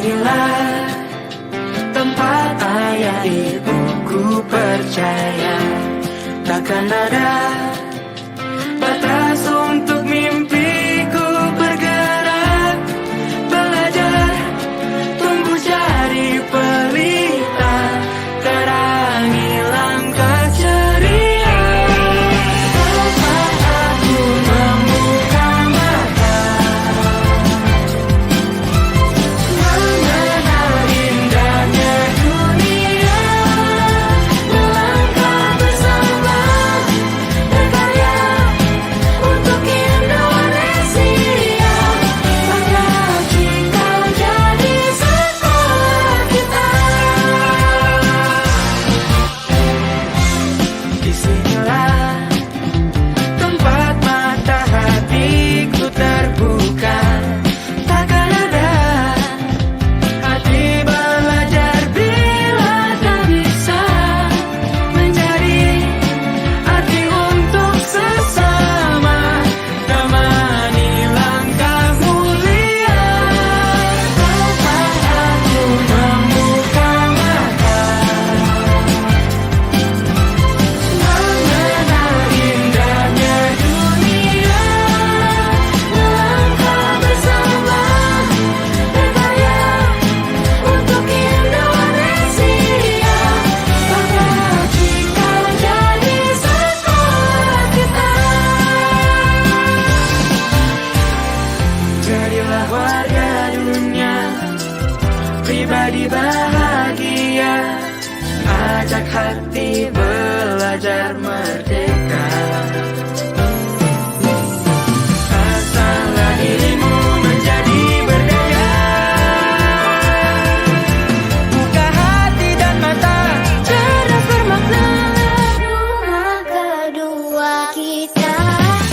sinilah tempat ayah ibuku percaya takkan ada batas untuk mimpiku bergerak, belajar, tumbuh jadi pelita, terangi langkah ceria. Tempat aku membuka mata, mengenal indahnya dunia, melangkah bersama, berkarya untuk Indonesia. Bangga jika jadi sekolah kita. Disinilah tempat mata hatiku terbuka, takkan ada hati belajar bila tak bisa menjadi arti untuk sesama, temani langkah mulia. Tempat aku membuka mata, mengenal indahnya dunia, melangkah bersama, berkarya untuk Indonesia. Bangga jika jadi sekolah kita. Jadilah warga dunia, pribadi bahagia, ajak hati belajar merdeka. Asahlah dirimu menjadi berdaya, buka hati dan mata, cerdas bermakna, rumah kedua kita.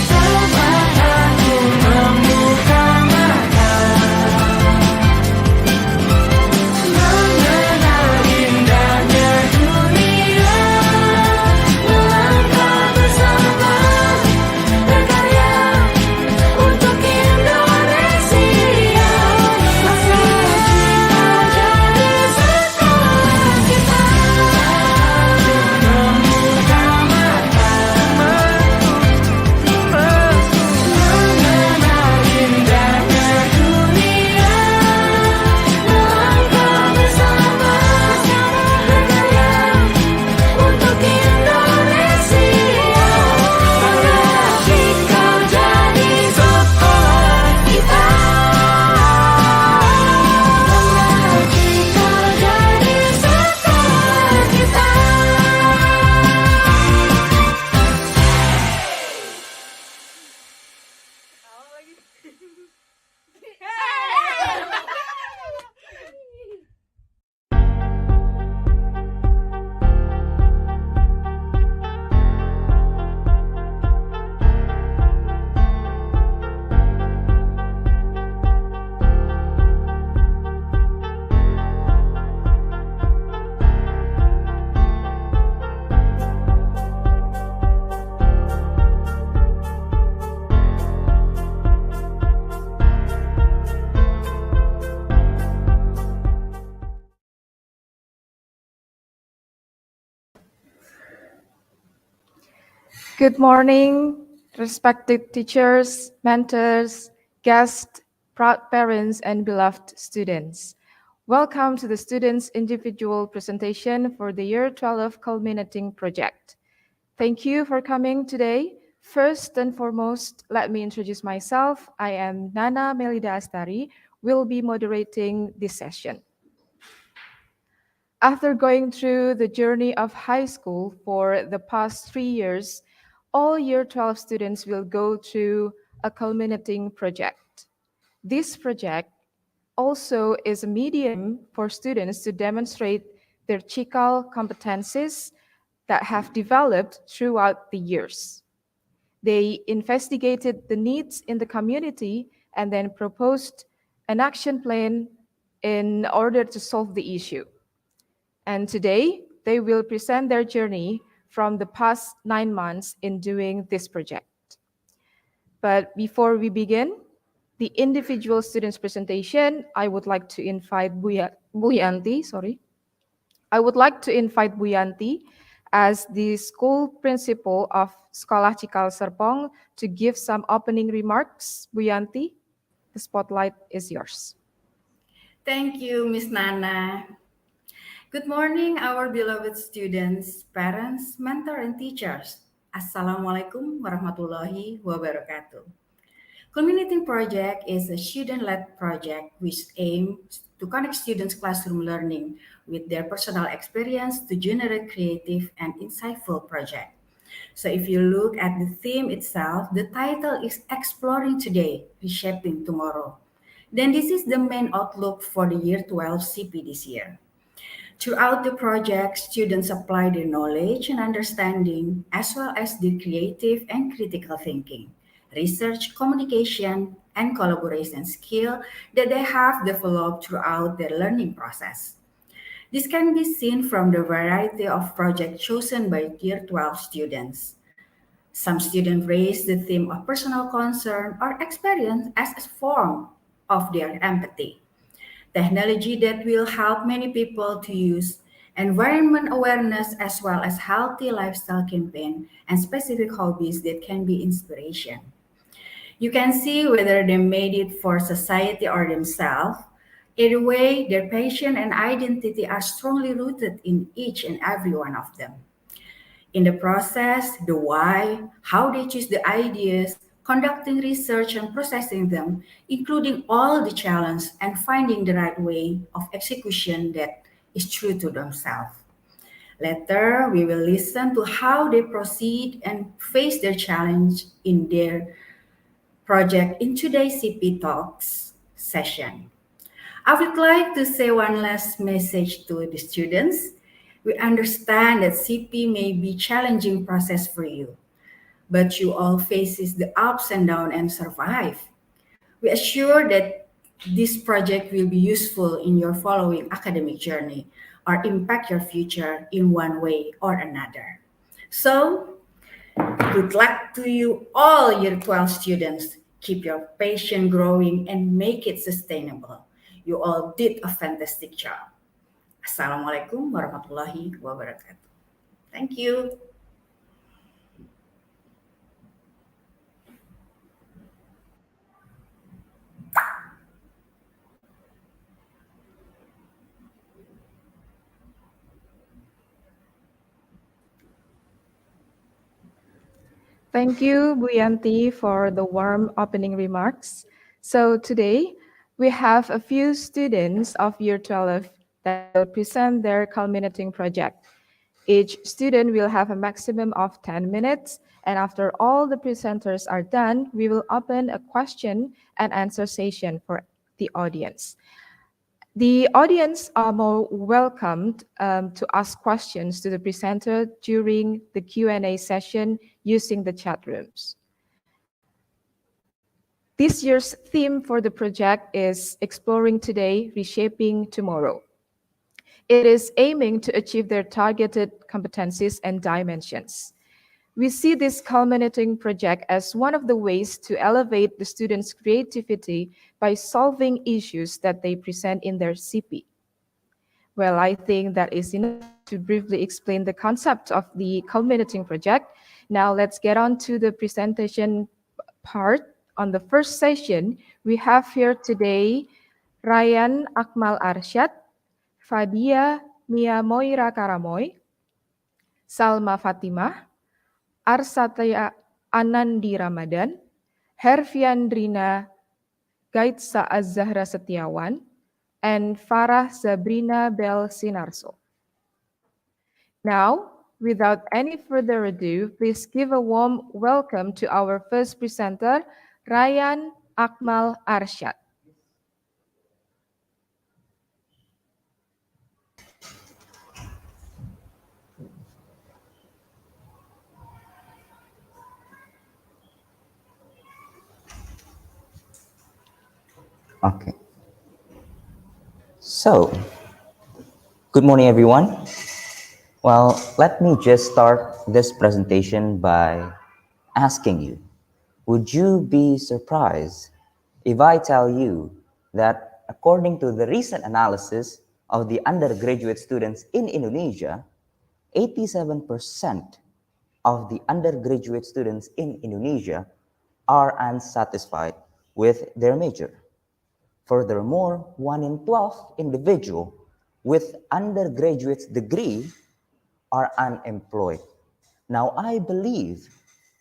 Tempat aku membuka mata, mengenal indahnya dunia, melangkah bersama, berkarya untuk Indonesia. Bangga jika jadi sekolah kita. Membuka mata, mengenal indahnya dunia, melangkah bersama, berkarya untuk Indonesia. Bangga jika jadi sekolah kita. Bangga jika jadi sekolah kita. Good morning, respected teachers, mentors, guests, proud parents, and beloved students. Welcome to the students' individual presentation for the Year 12 Culminating project. Thank you for coming today. First and foremost, let me introduce myself. I am Nana Melida Astari, will be moderating this session. After going through the journey of high school for the past 3 years, all Year 12 students will go through a culminating project. This project also is a medium for students to demonstrate their Cikal competencies that have developed throughout the years. They investigated the needs in the community and then proposed an action plan in order to solve the issue. And today, they will present their journey from the past 9 months in doing this project. But before we begin, the individual students' presentation, I would like to invite Buyanti, sorry. I would like to invite Buyanti as the school principal of Sekolah Cikal Serpong to give some opening remarks. Buyanti, the spotlight is yours. Thank you, Miss Nana. Good morning, our beloved students, parents, mentor, and teachers. Assalamualaikum warahmatullahi wabarakatuh. Culminating Project is a student-led project which aims to connect students' classroom learning with their personal experience to generate creative and insightful projects. So if you look at the theme itself, the title is Exploring Today, Reshaping Tomorrow. Then this is the main outlook for the year 12 CP this year. Throughout the project, students apply their knowledge and understanding as well as their creative and critical thinking, research, communication, and collaboration skill that they have developed throughout their learning process. This can be seen from the variety of projects chosen by Year 12 students. Some students raise the theme of personal concern or experience as a form of their empathy. Technology that will help many people to use environment awareness as well as healthy lifestyle campaign and specific hobbies that can be inspiration. You can see whether they made it for society or themselves. Either way, their passion and identity are strongly rooted in each and every one of them. In the process, the why, how they choose the ideas, conducting research and processing them, including all the challenge and finding the right way of execution that is true to themselves. Later, we will listen to how they proceed and face their challenge in their project in today's CP Talks session. I would like to say one last message to the students. We understand that CP may be challenging process for you, but you all faces the ups and downs and survive. We assure that this project will be useful in your following academic journey or impact your future in one way or another. So, good luck to you all Year 12 students. Keep your passion growing and make it sustainable. You all did a fantastic job. Assalamualaikum warahmatullahi wabarakatuh. Thank you. Thank you, Buyanti, for the warm opening remarks. So today, we have a few students of Year 12 that will present their culminating project. Each student will have a maximum of 10 minutes, and after all the presenters are done, we will open a question and answer session for the audience. The audience are more welcomed to ask questions to the presenter during the Q&A session using the chat rooms. This year's theme for the project is Exploring Today, Reshaping Tomorrow. It is aiming to achieve their targeted competencies and dimensions. We see this culminating project as one of the ways to elevate the students' creativity by solving issues that they present in their CP. Well, I think that is enough to briefly explain the concept of the culminating project. Now let's get on to the presentation part. On the first session, we have here today Rayyan Akmal Arsyad, Fadiyya Miamoira Karamoy, Salma Fatimah, Arsatya Anandi Ramadhan, Herfriandhyna Ghaitsa Azzahra Setyawan, and Farrah Zabreena Belle Synarso. Now, without any further ado, please give a warm welcome to our first presenter, Rayyan Akmal Arsyad. Okay. So, good morning, everyone. Well, let me just start this presentation by asking you, would you be surprised if I tell you that according to the recent analysis of the undergraduate students in Indonesia, 87% of the undergraduate students in Indonesia are unsatisfied with their major. Furthermore, 1 in 12 individual with undergraduate degree are unemployed. Now, I believe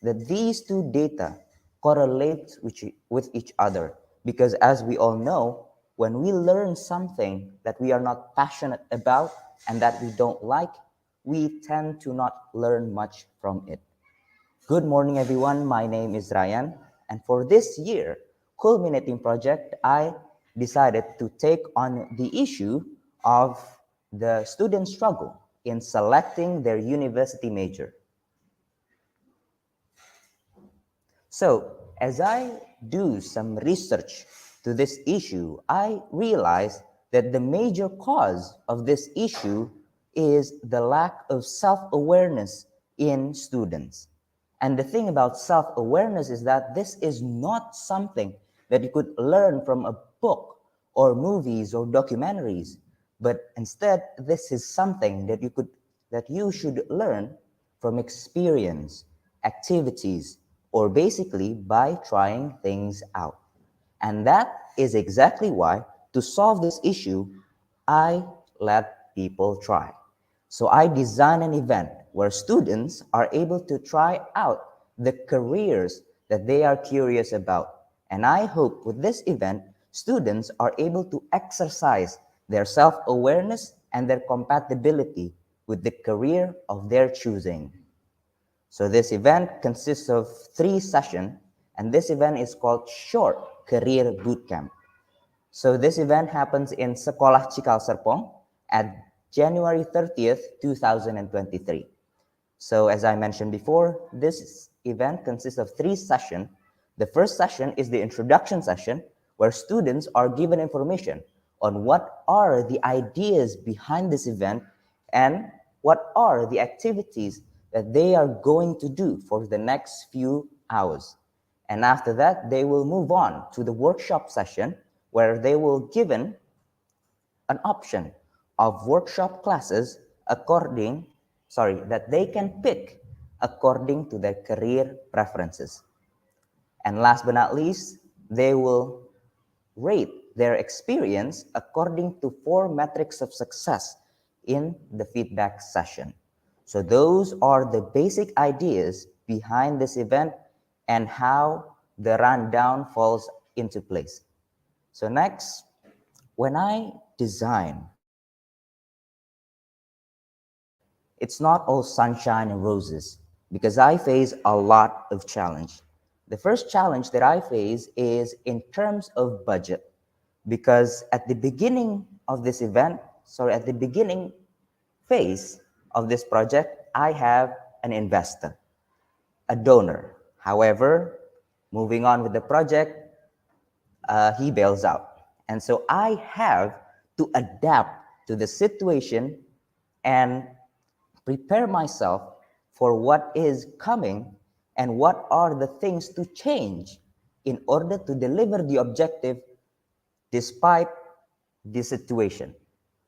that these two data correlate with each other because, as we all know, when we learn something that we are not passionate about and that we don't like, we tend to not learn much from it. Good morning, everyone. My name is Rayyan, and for this year culminating project, I decided to take on the issue of the student struggle in selecting their university major. So, as I do some research to this issue, I realized that the major cause of this issue is the lack of self-awareness in students. And the thing about self-awareness is that this is not something that you could learn from a book or movies or documentaries, but instead this is something that you should learn from experience, activities, or basically by trying things out. And that is exactly why, to solve this issue, I let people try. So I designed an event where students are able to try out the careers that they are curious about. And I hope with this event, students are able to exercise their self-awareness and their compatibility with the career of their choosing. So this event consists of 3 sessions, and this event is called Short Career Bootcamp. So this event happens in Sekolah Cikal Serpong at January 30th, 2023. So as I mentioned before, this event consists of 3 sessions. The first session is the introduction session, where students are given information on what are the ideas behind this event and what are the activities that they are going to do for the next few hours. And after that, they will move on to the workshop session, where they will given an option of workshop classes that they can pick according to their career preferences. And last but not least, they will rate their experience according to 4 metrics of success in the feedback session. So those are the basic ideas behind this event and how the rundown falls into place. So next, when I design this event, it's not all sunshine and roses because I face a lot of challenge. The first challenge that I face is in terms of budget, because at the beginning of this event, at the beginning phase of this project, I have an investor, a donor. However, moving on with the project, he bails out. And so I have to adapt to the situation and prepare myself for what is coming and what are the things to change in order to deliver the objective despite the situation.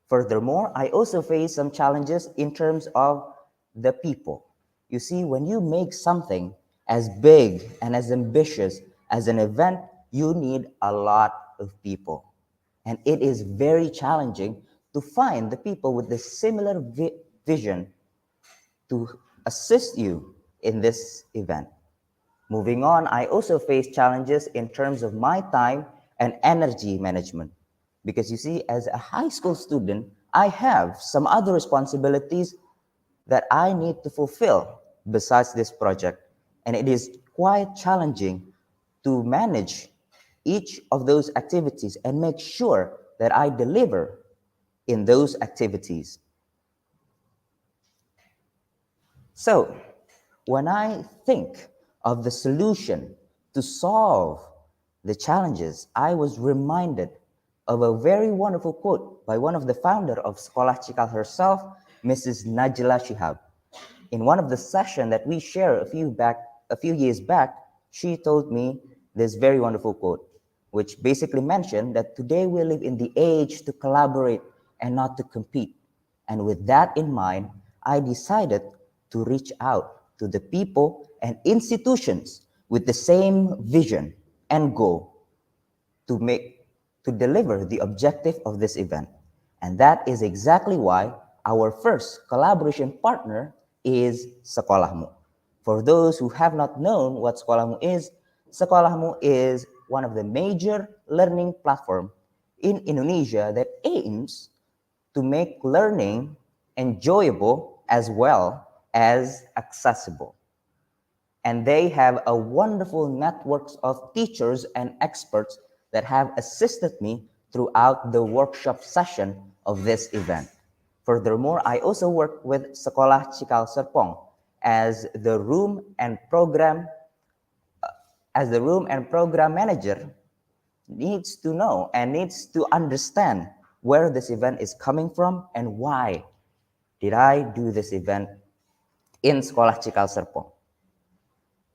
Furthermore, I also face some challenges in terms of the people. You see, when you make something as big and as ambitious as an event, you need a lot of people. And it is very challenging to find the people with the similar vision to assist you in this event. Moving on, I also face challenges in terms of my time and energy management. Because you see, as a high school student, I have some other responsibilities that I need to fulfill besides this project. And it is quite challenging to manage each of those activities and make sure that I deliver in those activities. So, when I think of the solution to solve the challenges, I was reminded of a very wonderful quote by one of the founder of Sekolah Cikal herself, Mrs. Najla Shihab. In one of the sessions that we shared a few years back, she told me this very wonderful quote. which basically mentioned that today we live in the age to collaborate and not to compete. And with that in mind, I decided to reach out to the people and institutions with the same vision and goal to deliver the objective of this event. And that is exactly why our first collaboration partner is Sekolahmu. For those who have not known what Sekolahmu is one of the major learning platform in Indonesia that aims to make learning enjoyable as well as accessible. And they have a wonderful networks of teachers and experts that have assisted me throughout the workshop session of this event. Furthermore, I also work with Sekolah Cikal Serpong as the room and program manager needs to know and needs to understand where this event is coming from and why did I do this event in Sekolah Cikal Serpong.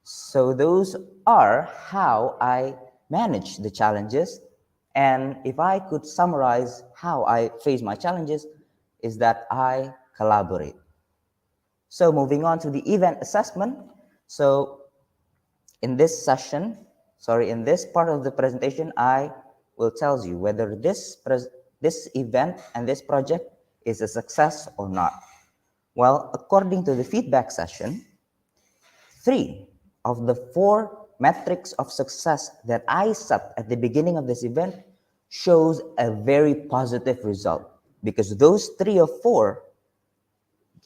So those are how I manage the challenges. And if I could summarize how I face my challenges, is that I collaborate. So moving on to the event assessment. So in this part of the presentation, I will tell you whether this event and this project is a success or not. Well, according to the feedback session, 3 of the 4 metrics of success that I set at the beginning of this event shows a very positive result, because those 3 of 4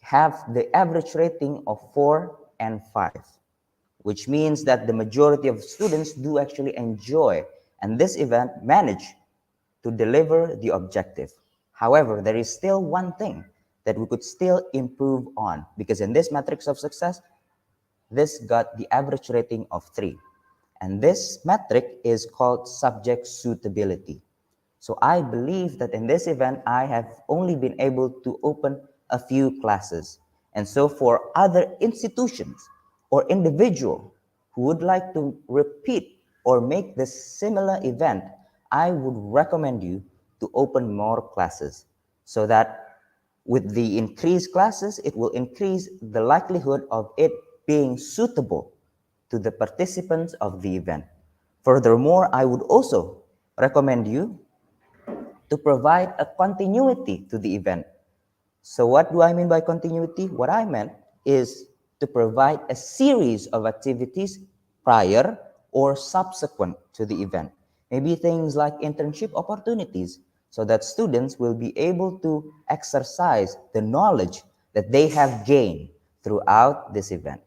have the average rating of 4 and 5, which means that the majority of students do actually enjoy, and this event managed to deliver the objective. However, there is still one thing that we could still improve on, because in this metrics of success, this got the average rating of 3. And this metric is called subject suitability. So I believe that in this event, I have only been able to open a few classes. And so for other institutions or individual who would like to repeat or make this similar event, I would recommend you to open more classes, so that with the increased classes, it will increase the likelihood of it being suitable to the participants of the event. Furthermore, I would also recommend you to provide a continuity to the event. So what do I mean by continuity? What I meant is to provide a series of activities prior or subsequent to the event. Maybe things like internship opportunities, so that students will be able to exercise the knowledge that they have gained throughout this event.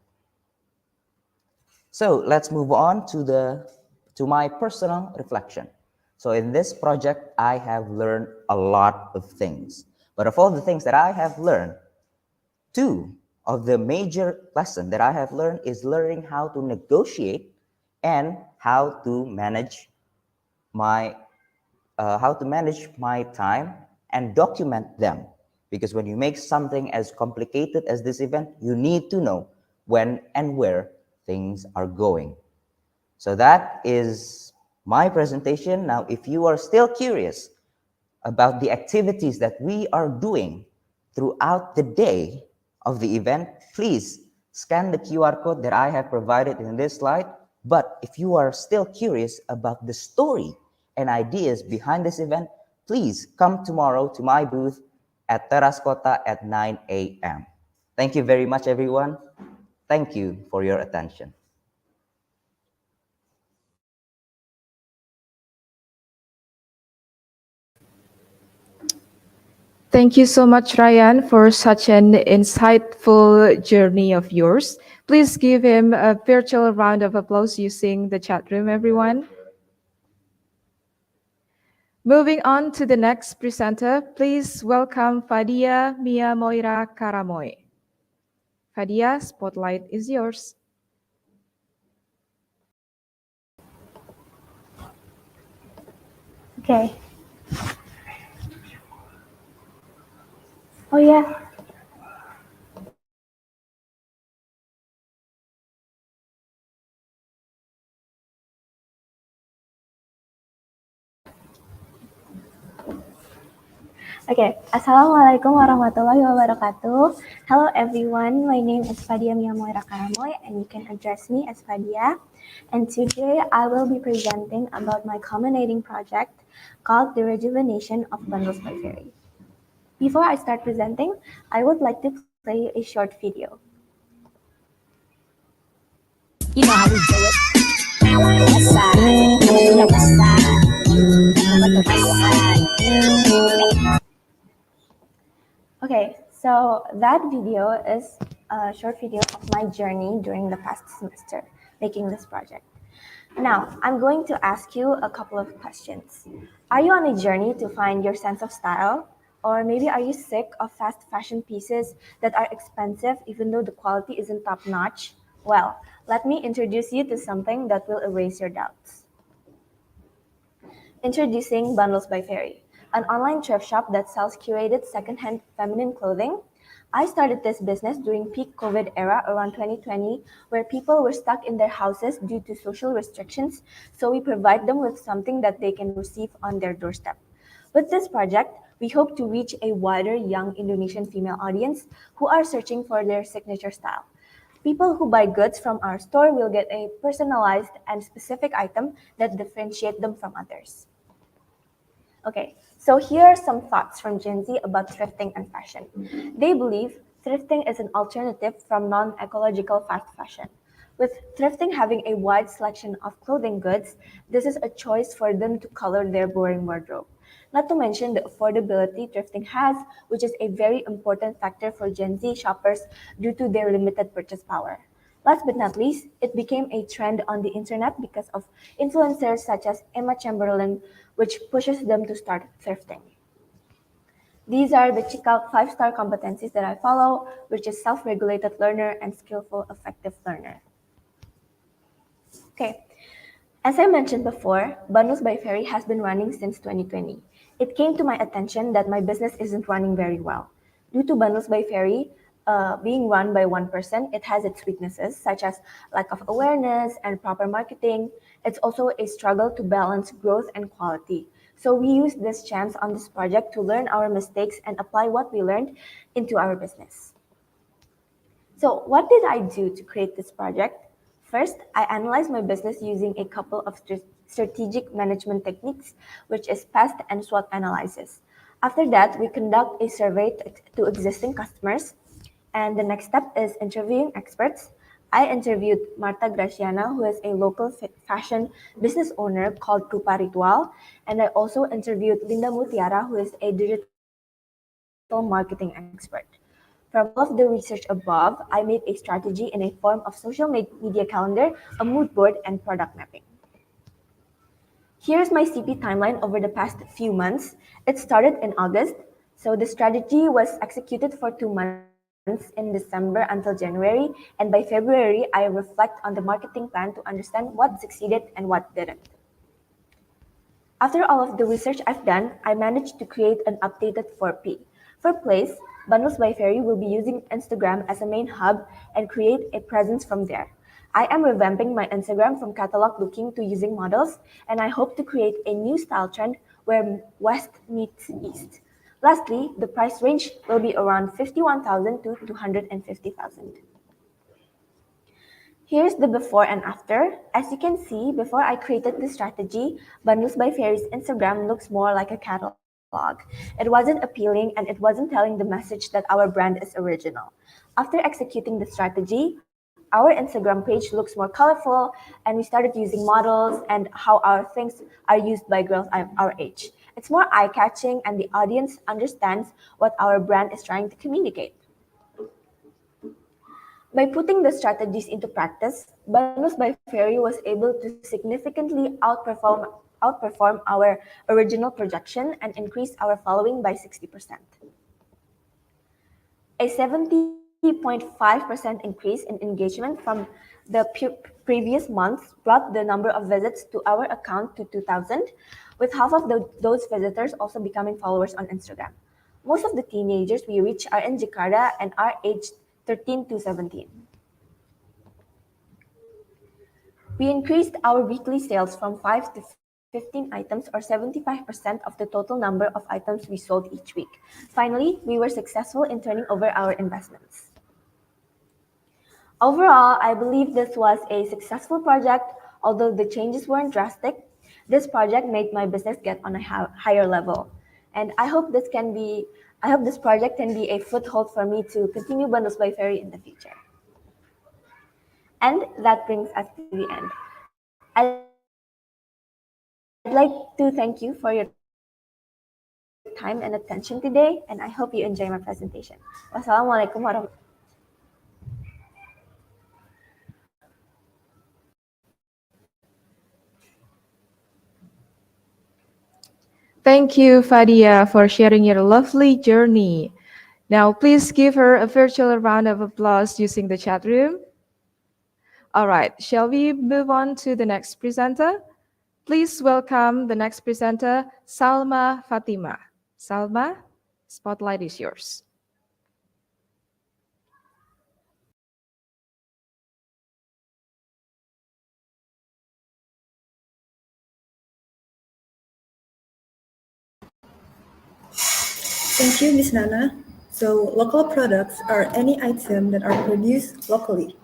So let's move on to my personal reflection. So in this project, I have learned a lot of things. But of all the things that I have learned, 2 of the major lessons that I have learned is learning how to negotiate and how to manage my time and document them. Because when you make something as complicated as this event, you need to know when and where things are going. So that is my presentation. Now, if you are still curious about the activities that we are doing throughout the day of the event, please scan the QR code that I have provided in this slide. But if you are still curious about the story and ideas behind this event, please come tomorrow to my booth at Teras Kota at 9 a.m. Thank you very much, everyone. Thank you for your attention. Thank you so much, Rayyan, for such an insightful journey of yours. Please give him a virtual round of applause using the chat room, everyone. Moving on to the next presenter, please welcome Fadiyya Miamoira Karamoy. Fadiyya, spotlight is yours. Okay. Oh yeah. Okay, Assalamualaikum warahmatullahi wabarakatuh. Hello everyone, my name is Fadiyya Miamoira Karamoy and you can address me as Fadiyya. And today I will be presenting about my culminating project called The Rejuvenation of Bundles by Fairy. Before I start presenting, I would like to play a short video. You know how we do it. West side, the west side, the west side. Okay, so that video is a short video of my journey during the past semester making this project. Now, I'm going to ask you a couple of questions. Are you on a journey to find your sense of style? Or maybe are you sick of fast fashion pieces that are expensive even though the quality isn't top notch? Well, let me introduce you to something that will erase your doubts. Introducing Bundles by Fairy, an online thrift shop that sells curated secondhand feminine clothing. I started this business during peak COVID era around 2020, where people were stuck in their houses due to social restrictions, so we provide them with something that they can receive on their doorstep. With this project, we hope to reach a wider young Indonesian female audience who are searching for their signature style. People who buy goods from our store will get a personalized and specific item that differentiate them from others. Okay, so here are some thoughts from Gen Z about thrifting and fashion. They believe thrifting is an alternative from non ecological fast fashion. With thrifting having a wide selection of clothing goods, this is a choice for them to color their boring wardrobe. Not to mention the affordability thrifting has, which is a very important factor for Gen Z shoppers due to their limited purchase power. Last but not least, it became a trend on the internet because of influencers such as Emma Chamberlain, which pushes them to start thrifting. These are the Cikal 5-star competencies that I follow, which is self-regulated learner and skillful, effective learner. Okay, as I mentioned before, Bundles by Fairy has been running since 2020. It came to my attention that my business isn't running very well. Due to Bundles by Fairy being run by one person, it has its weaknesses, such as lack of awareness and proper marketing. It's also a struggle to balance growth and quality. So we used this chance on this project to learn our mistakes and apply what we learned into our business. So, what did I do to create this project? First, I analyzed my business using a couple of strategic management techniques, which is PEST and SWOT analysis. After that, we conduct a survey to existing customers, and the next step is interviewing experts. I interviewed Marta Graciana, who is a local fashion business owner called Rupa Ritual, and I also interviewed Linda Mutiara, who is a digital marketing expert. From all of the research above, I made a strategy in a form of social media calendar, a mood board, and product mapping. Here's my CP timeline over the past few months. It started in August, so the strategy was executed for 2 months in December until January, and by February, I reflect on the marketing plan to understand what succeeded and what didn't. After all of the research I've done, I managed to create an updated 4P. For Place, Bundles by Fairy will be using Instagram as a main hub and create a presence from there. I am revamping my Instagram from catalog looking to using models, and I hope to create a new style trend where West meets East. Lastly, the price range will be around 51,000 to 250,000. Here's the before and after. As you can see, before I created this strategy, Bundles by Fairy's Instagram looks more like a catalog. It wasn't appealing and it wasn't telling the message that our brand is original. After executing the strategy, our Instagram page looks more colorful and we started using models and how our things are used by girls our age. It's more eye-catching and the audience understands what our brand is trying to communicate. By putting the strategies into practice, Bundles by Fairy was able to significantly outperform our original projection and increase our following by 60%. A 70.5% increase in engagement from the previous months brought the number of visits to our account to 2,000, with half of those visitors also becoming followers on Instagram. Most of the teenagers we reach are in Jakarta and are aged 13 to 17. We increased our weekly sales from 5 to 15 items or 75% of the total number of items we sold each week. Finally, we were successful in turning over our investments. Overall, I believe this was a successful project. Although the changes weren't drastic, this project made my business get on a higher level. And I hope this project can be a foothold for me to continue Bundles by Ferry in the future. And that brings us to the end. I'd like to thank you for your time and attention today, and I hope you enjoy my presentation. Wassalamualaikum warahmatullahi wabarakatuh. Thank you, Fadiyya, for sharing your lovely journey. Now, please give her a virtual round of applause using the chat room. All right, shall we move on to the next presenter? Please welcome the next presenter, Salma Fatimah. Salma, spotlight is yours. Thank you, Ms. Nana. So, local products are any item that are produced locally.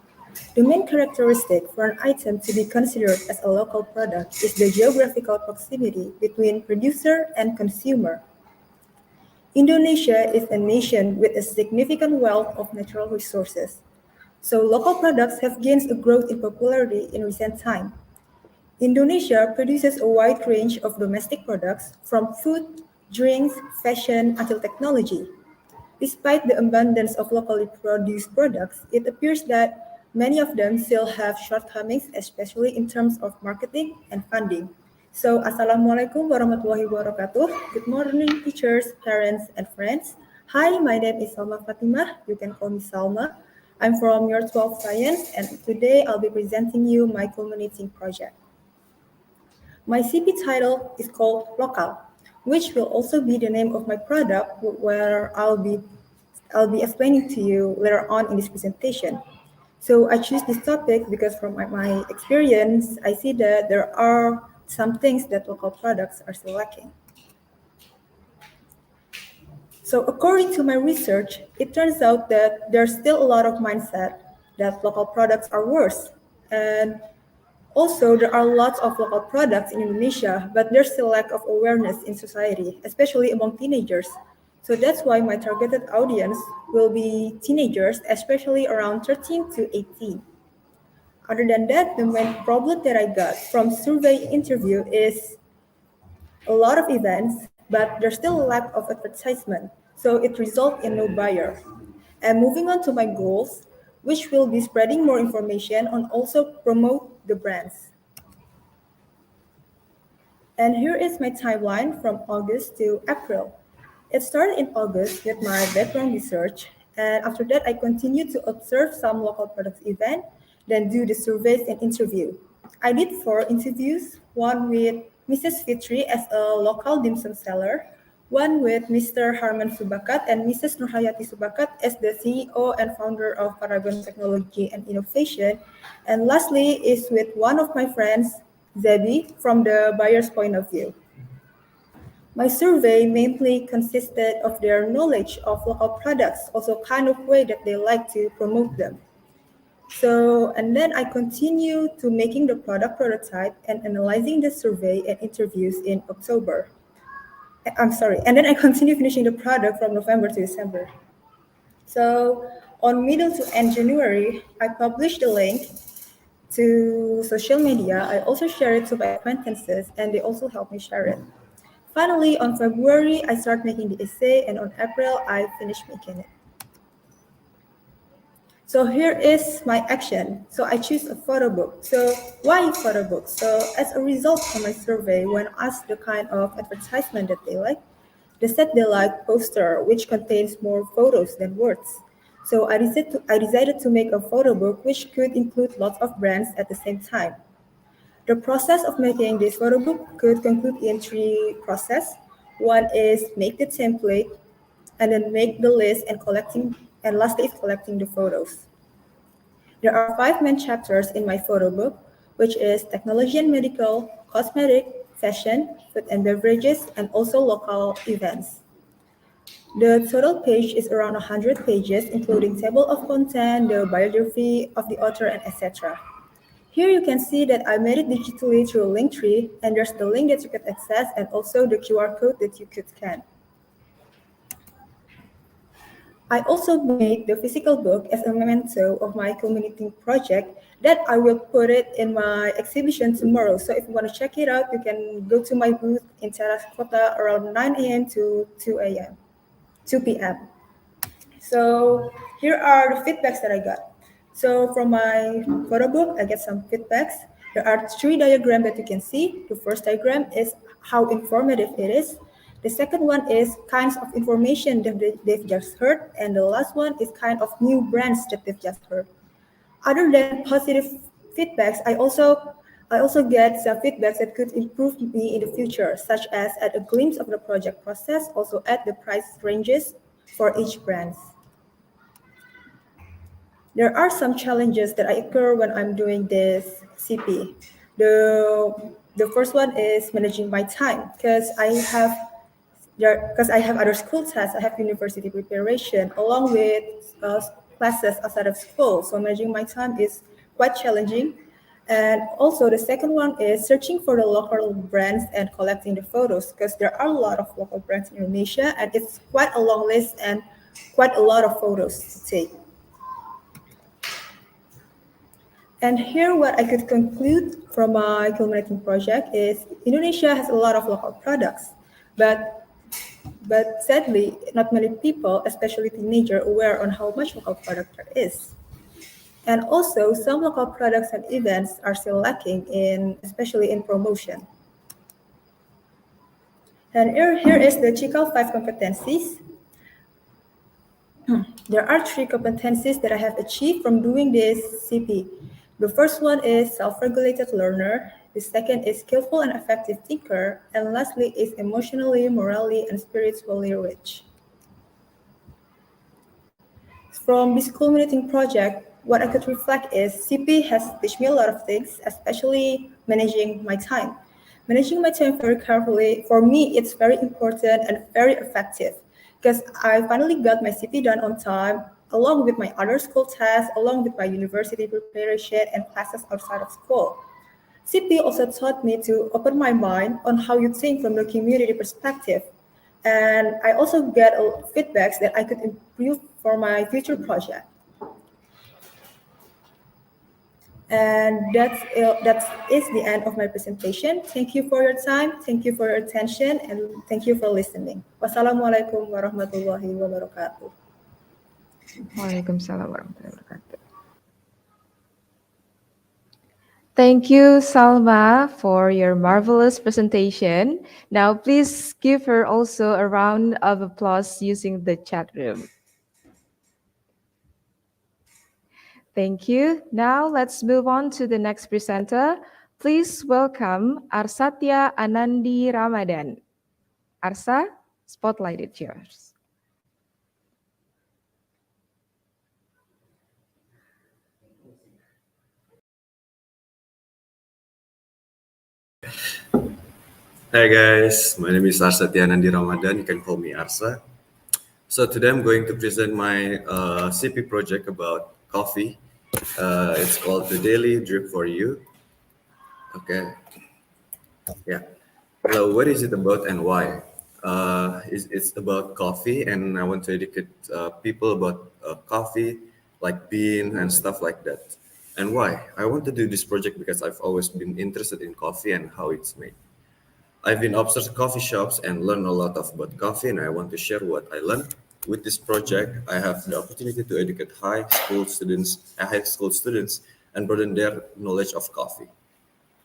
The main characteristic for an item to be considered as a local product is the geographical proximity between producer and consumer. Indonesia is a nation with a significant wealth of natural resources. So, local products have gained a growth in popularity in recent time. Indonesia produces a wide range of domestic products from food, drinks, fashion, until technology. Despite the abundance of locally produced products, it appears that many of them still have shortcomings, especially in terms of marketing and funding. So, Assalamualaikum warahmatullahi wabarakatuh. Good morning, teachers, parents, and friends. Hi, my name is Salma Fatimah. You can call me Salma. I'm from Year 12 Science, and today I'll be presenting you my culminating project. My CP title is called Local, which will also be the name of my product where I'll be explaining to you later on in this presentation. So I choose this topic because from my experience, I see that there are some things that local products are still lacking. So according to my research, it turns out that there's still a lot of mindset that local products are worse. And also, there are lots of local products in Indonesia, but there's still lack of awareness in society, especially among teenagers. So that's why my targeted audience will be teenagers, especially around 13 to 18. Other than that, the main problem that I got from survey interview is a lot of events, but there's still a lack of advertisement, so it results in no buyer. And moving on to my goals, which will be spreading more information and also promote the brands. And here is my timeline from August to April. It started in August with my background research, and after that, I continued to observe some local products event, then do the surveys and interview. I did 4 interviews, one with Mrs. Fitri as a local dim sum seller, one with Mr. Harman Subakat and Mrs. Nurhayati Subakat as the CEO and founder of Paragon Technology and Innovation, and lastly is with one of my friends, Zebi, from the buyer's point of view. My survey mainly consisted of their knowledge of local products, also kind of way that they like to promote them. So, and then I continue to making the product prototype and analyzing the survey and interviews in October. I'm sorry, and then I continue finishing the product from November to December. So, on middle to end January, I published the link to social media. I also share it to my acquaintances, and they also help me share it. Finally, on February, I start making the essay, and on April, I finish making it. So here is my action. So I choose a photo book. So why photo book? So as a result of my survey, when asked the kind of advertisement that they like, they said they like poster, which contains more photos than words. So I decided to make a photo book which could include lots of brands at the same time. The process of making this photo book could conclude in 3 processes. One is make the template, and then make the list and collecting, and lastly is collecting the photos. There are 5 main chapters in my photo book, which is technology and medical, cosmetic, fashion, food and beverages, and also local events. The total page is around 100 pages, including table of content, the biography of the author, and etc. Here you can see that I made it digitally through Linktree, and there's the link that you could access and also the QR code that you could scan. I also made the physical book as a memento of my Culminating project that I will put it in my exhibition tomorrow. So if you want to check it out, you can go to my booth in Teras Kota around 9 a.m. to 2 p.m. So here are the feedbacks that I got. So from my photo book, I get some feedbacks. There are 3 diagrams that you can see. The first diagram is how informative it is. The second one is kinds of information that they've just heard. And the last one is kind of new brands that they've just heard. Other than positive feedbacks, I also get some feedbacks that could improve me in the future, such as add a glimpse of the project process, also add the price ranges for each brand. There are some challenges that occur when I'm doing this CP. The first one is managing my time because I have other school tasks. I have university preparation along with classes outside of school. So managing my time is quite challenging. And also the second one is searching for the local brands and collecting the photos because there are a lot of local brands in Indonesia and it's quite a long list and quite a lot of photos to take. And here what I could conclude from my Culminating project is Indonesia has a lot of local products, but sadly, not many people, especially teenagers, aware on how much local product there is. And also, some local products and events are still lacking especially in promotion. And here is the Cikal 5 competencies. There are 3 competencies that I have achieved from doing this CP. The first one is self-regulated learner. The second is skillful and effective thinker. And lastly is emotionally, morally, and spiritually rich. From this culminating project, what I could reflect is CP has taught me a lot of things, especially managing my time. Managing my time very carefully, for me, it's very important and very effective because I finally got my CP done on time, along with my other school tasks, along with my university preparation and classes outside of school. CP also taught me to open my mind on how you think from the community perspective. And I also get feedbacks that I could improve for my future project. And that is the end of my presentation. Thank you for your time, thank you for your attention, and thank you for listening. Wassalamualaikum warahmatullahi wabarakatuh. Waalaikumsalam warahmatullahi wabarakatuh. Thank you, Salma, for your marvelous presentation. Now, please give her also a round of applause using the chat room. Thank you. Now, let's move on to the next presenter. Please welcome Arsatya Anandi Ramadhan. Arsa, spotlight is yours. Hi guys, my name is Arsatya Anandi Ramadhan. You can call me Arsa. So today I'm going to present my CP project about coffee. It's called The Daily Drip for You. Okay. Yeah. Hello, what is it about and why? It's about coffee, and I want to educate people about coffee, like bean and stuff like that. And why? I want to do this project because I've always been interested in coffee and how it's made. I've been observing coffee shops and learned a lot about coffee, and I want to share what I learned. With this project, I have the opportunity to educate high school students, and broaden their knowledge of coffee.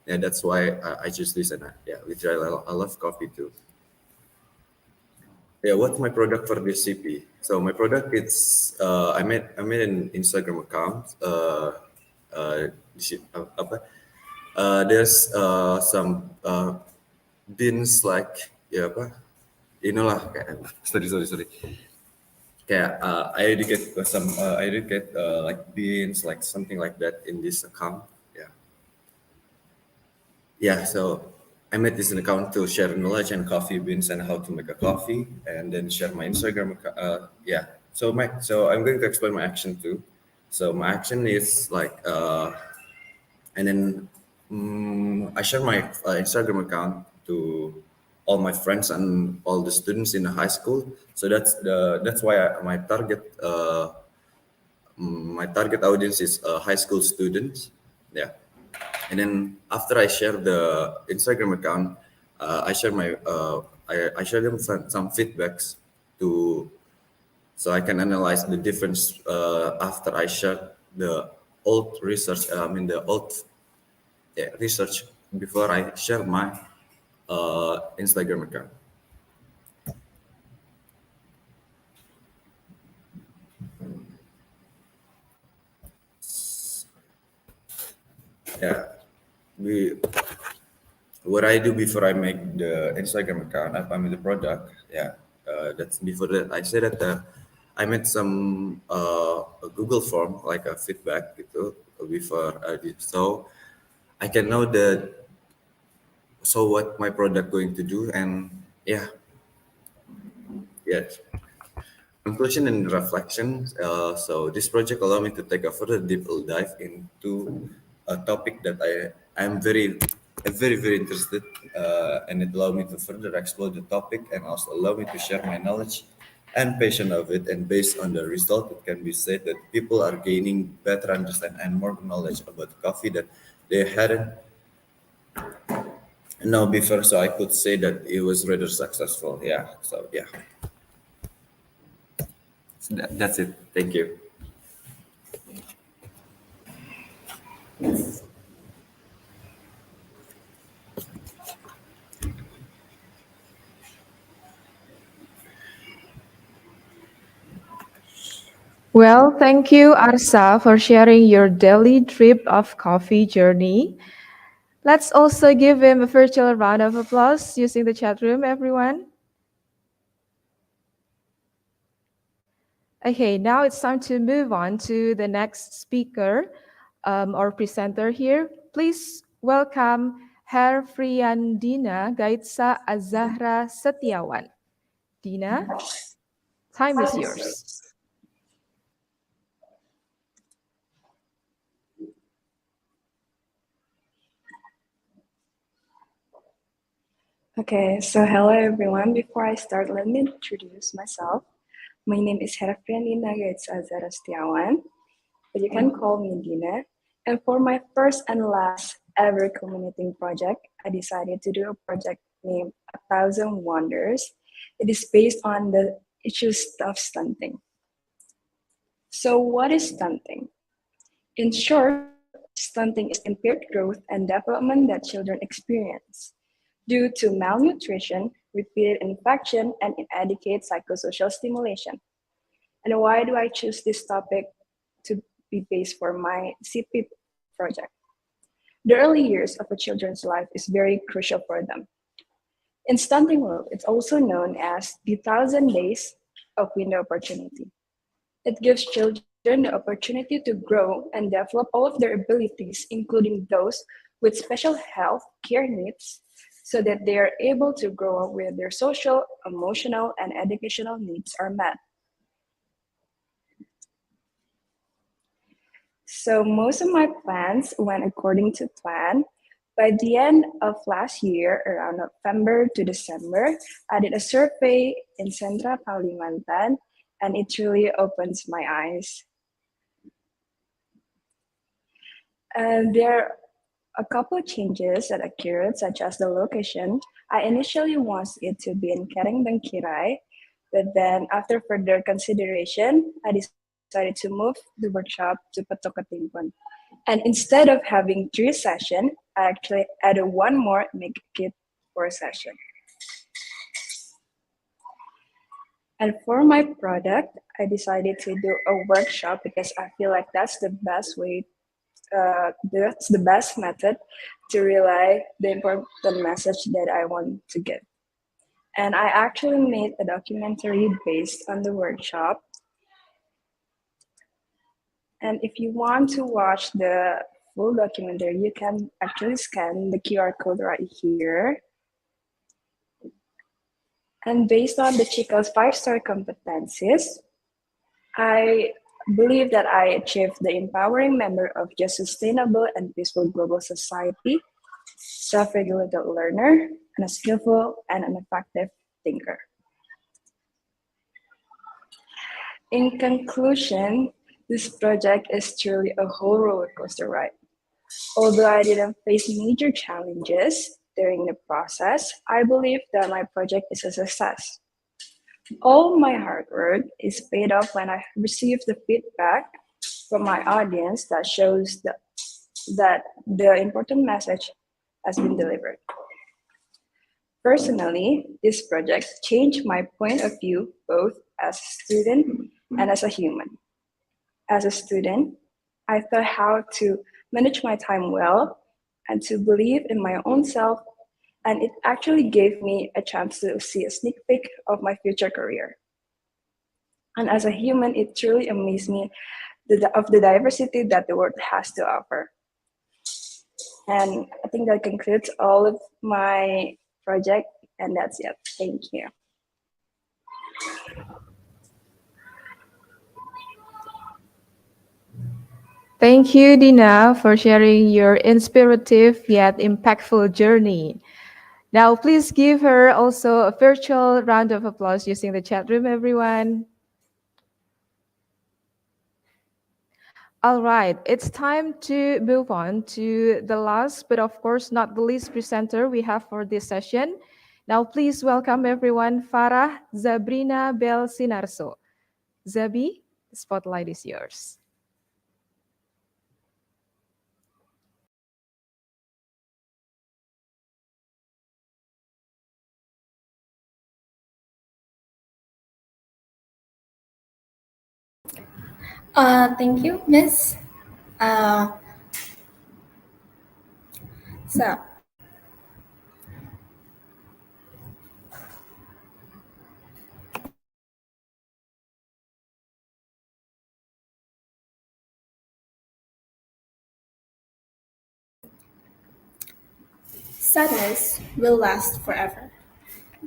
And that's why I choose this, and literally, I love coffee too. Yeah, what's my product for this CP? So my product is I made an Instagram account. There's some beans like kayak sorry kayak I educate like beans like something like that in this account. So I made this an account to share knowledge and coffee beans and how to make a coffee, and then share my Instagram account. Yeah. So I'm going to explain my action too. So my action is like, and then I share my Instagram account to all my friends and all the students in the high school. So that's why my target audience is high school students. Yeah. And then after I share the Instagram account, I share them some feedbacks to so I can analyze the difference after I share the old research. I mean the old research before I share my Instagram account. Yeah, we what I do before I make the Instagram account, I mean the product. Yeah, that's before that. I said that I made some a Google form like a feedback gitu before I did. So I can know what my product going to do, and yeah, yes. Conclusion and reflection. So this project allowed me to take a further deeper dive into a topic that I'm very interested, and it allowed me to further explore the topic and also allow me to share my knowledge and passion of it. And based on the result, it can be said that people are gaining better understanding and more knowledge about coffee that they hadn't know before. So I could say that it was rather successful. Yeah. So yeah, that's it. Thank you. Well, thank you, Arsa, for sharing your daily drip of coffee journey. Let's also give him a virtual round of applause using the chat room, everyone. Okay, now it's time to move on to the next speaker or presenter here. Please welcome Herfriandhyna Ghaitsa Azzahra Setyawan. Dina, time is yours. Okay, so hello everyone. Before I start, let me introduce myself. My name is Herfriandhyna Setyawan, but you can call me Dina. And for my first and last ever community project, I decided to do a project named A Thousand Wonders. It is based on the issues of stunting. So what is stunting? In short, stunting is impaired growth and development that children experience due to malnutrition, repeated infection, and inadequate psychosocial stimulation. And why do I choose this topic to be based for my CP project? The early years of a children's life is very crucial for them. In stunting world, it's also known as the 1,000 days of window opportunity. It gives children the opportunity to grow and develop all of their abilities, including those with special health care needs, so that they are able to grow up with their social, emotional, and educational needs are met. So most of my plans went according to plan. By the end of last year, around November to December, I did a survey in Central Kalimantan, and it really opens my eyes. And there are a couple of changes that occurred, such as the location. I initially wanted it to be in Karang Bangkirai, but then after further consideration, I decided to move the workshop to Patok Katimpun. And instead of having 3 sessions, I actually added one more, make it 4 sessions. And for my product, I decided to do a workshop because I feel like that's the best way, that's the best method to relay the important message that I want to give. And I actually made a documentary based on the workshop. And if you want to watch the full documentary, you can actually scan the QR code right here. And based on the Chico's 5-star competencies, I believe that I achieved the empowering member of just sustainable and peaceful global society, self-regulated learner, and a skillful and an effective thinker. In conclusion, this project is truly a whole roller coaster ride. Although I didn't face major challenges during the process, I believe that my project is a success. All my hard work is paid off when I receive the feedback from my audience that shows that the important message has been delivered. Personally, this project changed my point of view both as a student and as a human. As a student, I thought how to manage my time well and to believe in my own self, and it actually gave me a chance to see a sneak peek of my future career. And as a human, it truly amazed me of the diversity that the world has to offer. And I think that concludes all of my project, and that's it. Thank you. Thank you, Dina, for sharing your inspirative yet impactful journey. Now, please give her also a virtual round of applause using the chat room, everyone. All right, it's time to move on to the last, but of course not the least presenter we have for this session. Now, please welcome everyone, Farrah, Zabreena, Belle, Synarso. Zabi, the spotlight is yours. Thank you, Miss. Uh, so, sadness will last forever.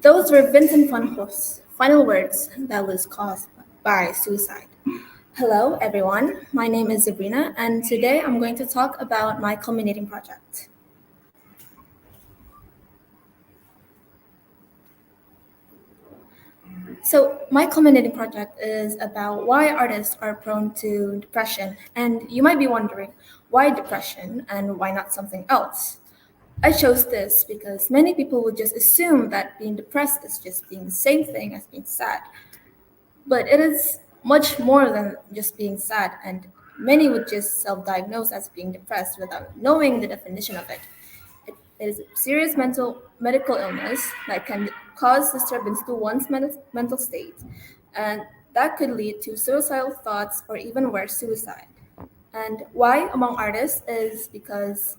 Those were Vincent van Gogh's final words that was caused by suicide. Hello, everyone. My name is Zabreena, and today I'm going to talk about my culminating project. So, my culminating project is about why artists are prone to depression. And you might be wondering, why depression and why not something else? I chose this because many people would just assume that being depressed is just being the same thing as being sad. But it is much more than just being sad, and many would just self diagnose as being depressed without knowing the definition of it. It is a serious medical illness that can cause disturbance to one's mental state, and that could lead to suicidal thoughts or even worse, suicide. And why among artists is because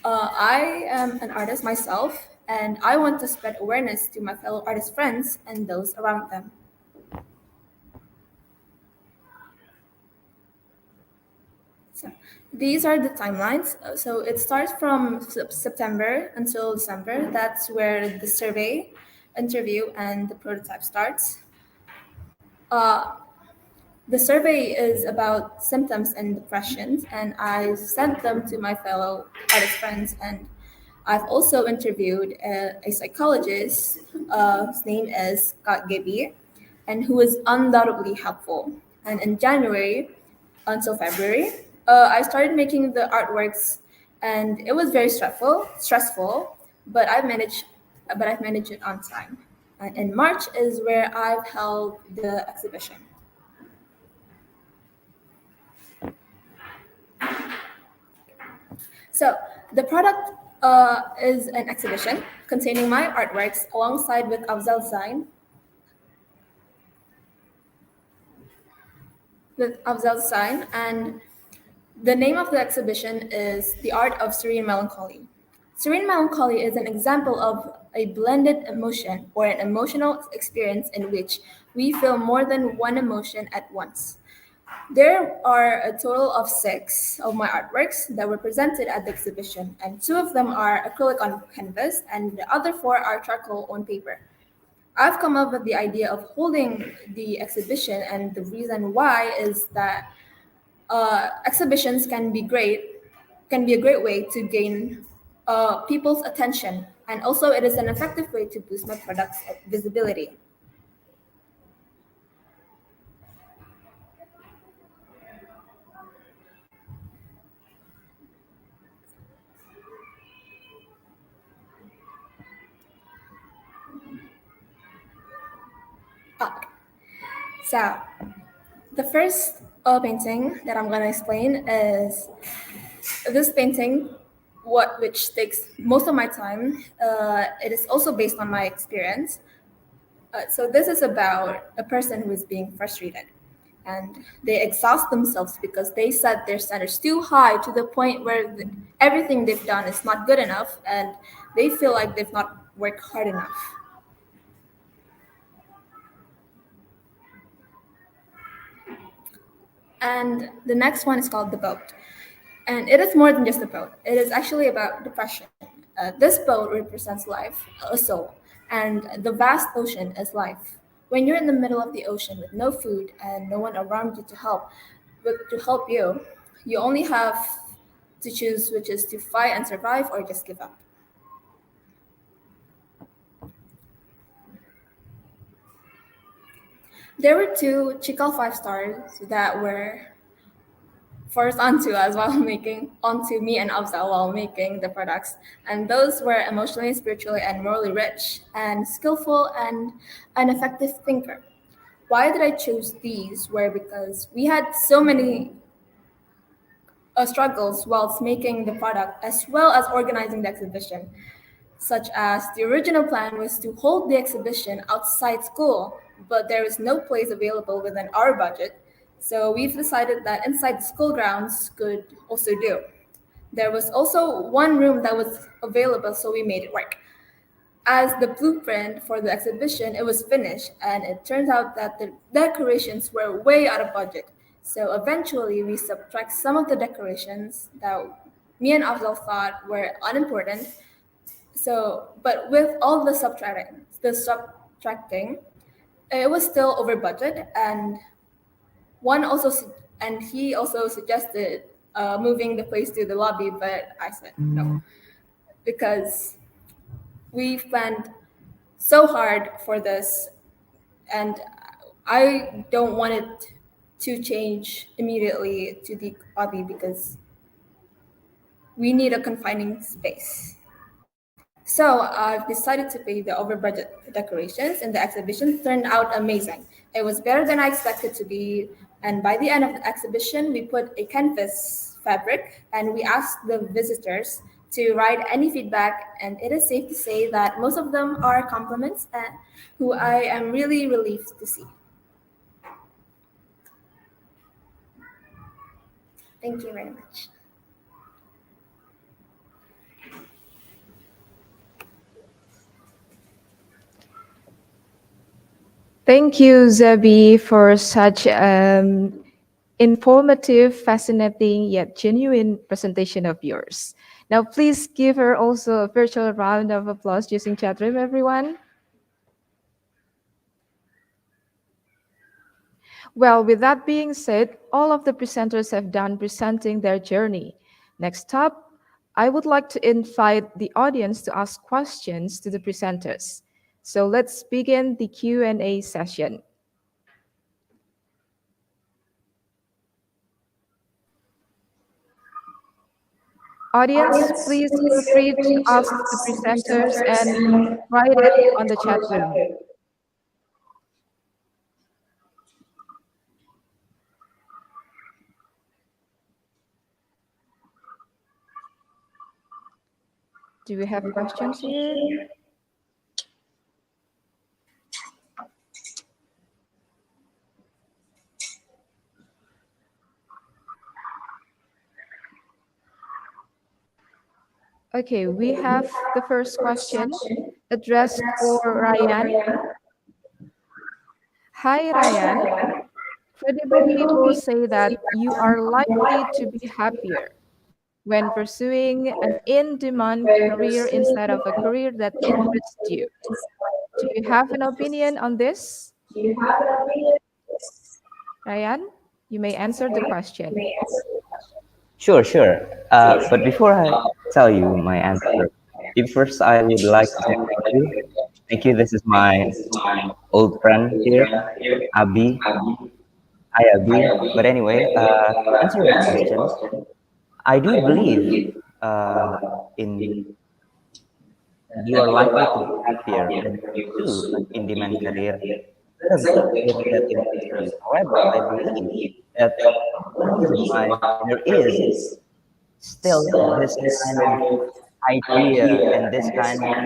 I am an artist myself, and I want to spread awareness to my fellow artist friends and those around them. So these are the timelines. So it starts from September until December. That's where the survey, interview, and the prototype starts. Uh, the survey is about symptoms and depressions, and I sent them to my fellow artist friends. And I've also interviewed a psychologist. His name is Kak Gaby, and who is undoubtedly helpful. And in January until February, I started making the artworks, and it was very stressful, but I've managed it on time. And in March is where I've held the exhibition. So the product is an exhibition containing my artworks alongside with Afzal's sign, and the name of the exhibition is The Art of Serene Melancholy. Serene melancholy is an example of a blended emotion or an emotional experience in which we feel more than one emotion at once. There are a total of 6 of my artworks that were presented at the exhibition, and 2 of them are acrylic on canvas, and the other 4 are charcoal on paper. I've come up with the idea of holding the exhibition, and the reason why is that exhibitions can be a great way to gain people's attention, and also it is an effective way to boost my product's visibility. Okay. So the first painting that I'm gonna explain is this painting, which takes most of my time. It is also based on my experience. So this is about a person who is being frustrated, and they exhaust themselves because they set their standards too high to the point where everything they've done is not good enough, and they feel like they've not worked hard enough. And the next one is called The Boat. And it is more than just a boat. It is actually about depression. This boat represents life, a soul, and the vast ocean is life. When you're in the middle of the ocean with no food and no one around you to help you, you only have to choose which is to fight and survive or just give up. There were 2 Cikal 5 stars that were forced onto us while onto me and Afzal while making the products. And those were emotionally, spiritually, and morally rich, and skillful, and an effective thinker. Why did I choose these? Were because we had so many struggles whilst making the product, as well as organizing the exhibition, such as the original plan was to hold the exhibition outside school, but there is no place available within our budget. So we've decided that inside the school grounds could also do. There was also one room that was available, so we made it work. As the blueprint for the exhibition, it was finished, and it turns out that the decorations were way out of budget. So eventually, we subtract some of the decorations that me and Afzal thought were unimportant. So, but with all the subtracting, it was still over budget, and one also and he also suggested moving the place to the lobby, but I said no because we planned so hard for this, and I don't want it to change immediately to the lobby because we need a confining space. So I've decided to pay the over budget decorations, and the exhibition turned out amazing. It was better than I expected to be, and by the end of the exhibition, we put a canvas fabric and we asked the visitors to write any feedback, and it is safe to say that most of them are compliments and who I am really relieved to see. Thank you very much. Thank you, Zabi, for such informative, fascinating, yet genuine presentation of yours. Now, please give her also a virtual round of applause using chat room, everyone. Well, with that being said, all of the presenters have done presenting their journey. Next up, I would like to invite the audience to ask questions to the presenters. So let's begin the Q&A session. Audience, please feel free to ask the presenters and write it on the chat room. Do we have questions here? Okay, we have the first question addressed for Rayyan. Hi, Rayyan. credible people say that you are likely to be happier when pursuing an in-demand career instead of a career that interests you. Do you have an opinion on this, Ryan? You may answer the question. Sure, sure. But before I tell you my answer, if first I would like to say thank you. Thank you. This is my old friend here, Abi. Hi, Abi. But anyway, to answer your question, I do believe in you are likely to be happier when you pursue an in-demand career instead of the career that interests you. However, I believe that the reason why there is still this kind of idea and this kind of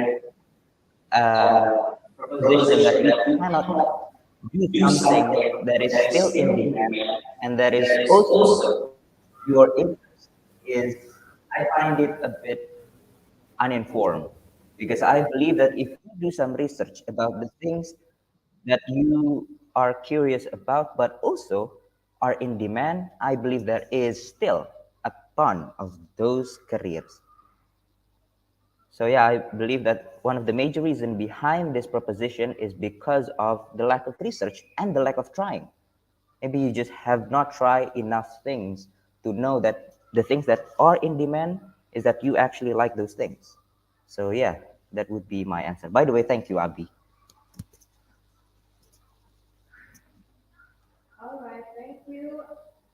uh, proposition that we cannot do something that is still in demand and that is also your interest is, I find it a bit uninformed because I believe that if you do some research about the things that you are curious about but also are in demand, I believe there is still a ton of those careers. So yeah, I believe that one of the major reasons behind this proposition is because of the lack of research and the lack of trying. Maybe you just have not tried enough things to know that the things that are in demand is that you actually like those things. So yeah, that would be my answer. By the way, thank you, Abi.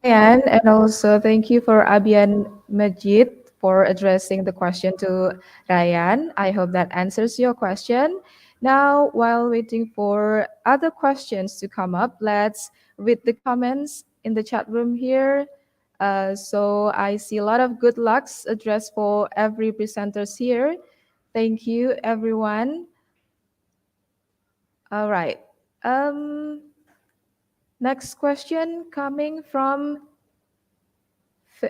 And also thank you for Abian Majid for addressing the question to Ryan. I hope that answers your question. Now, while waiting for other questions to come up, let's read the comments in the chat room here. So I see a lot of good lucks addressed for every presenters here. Thank you, everyone. All right. Next question coming from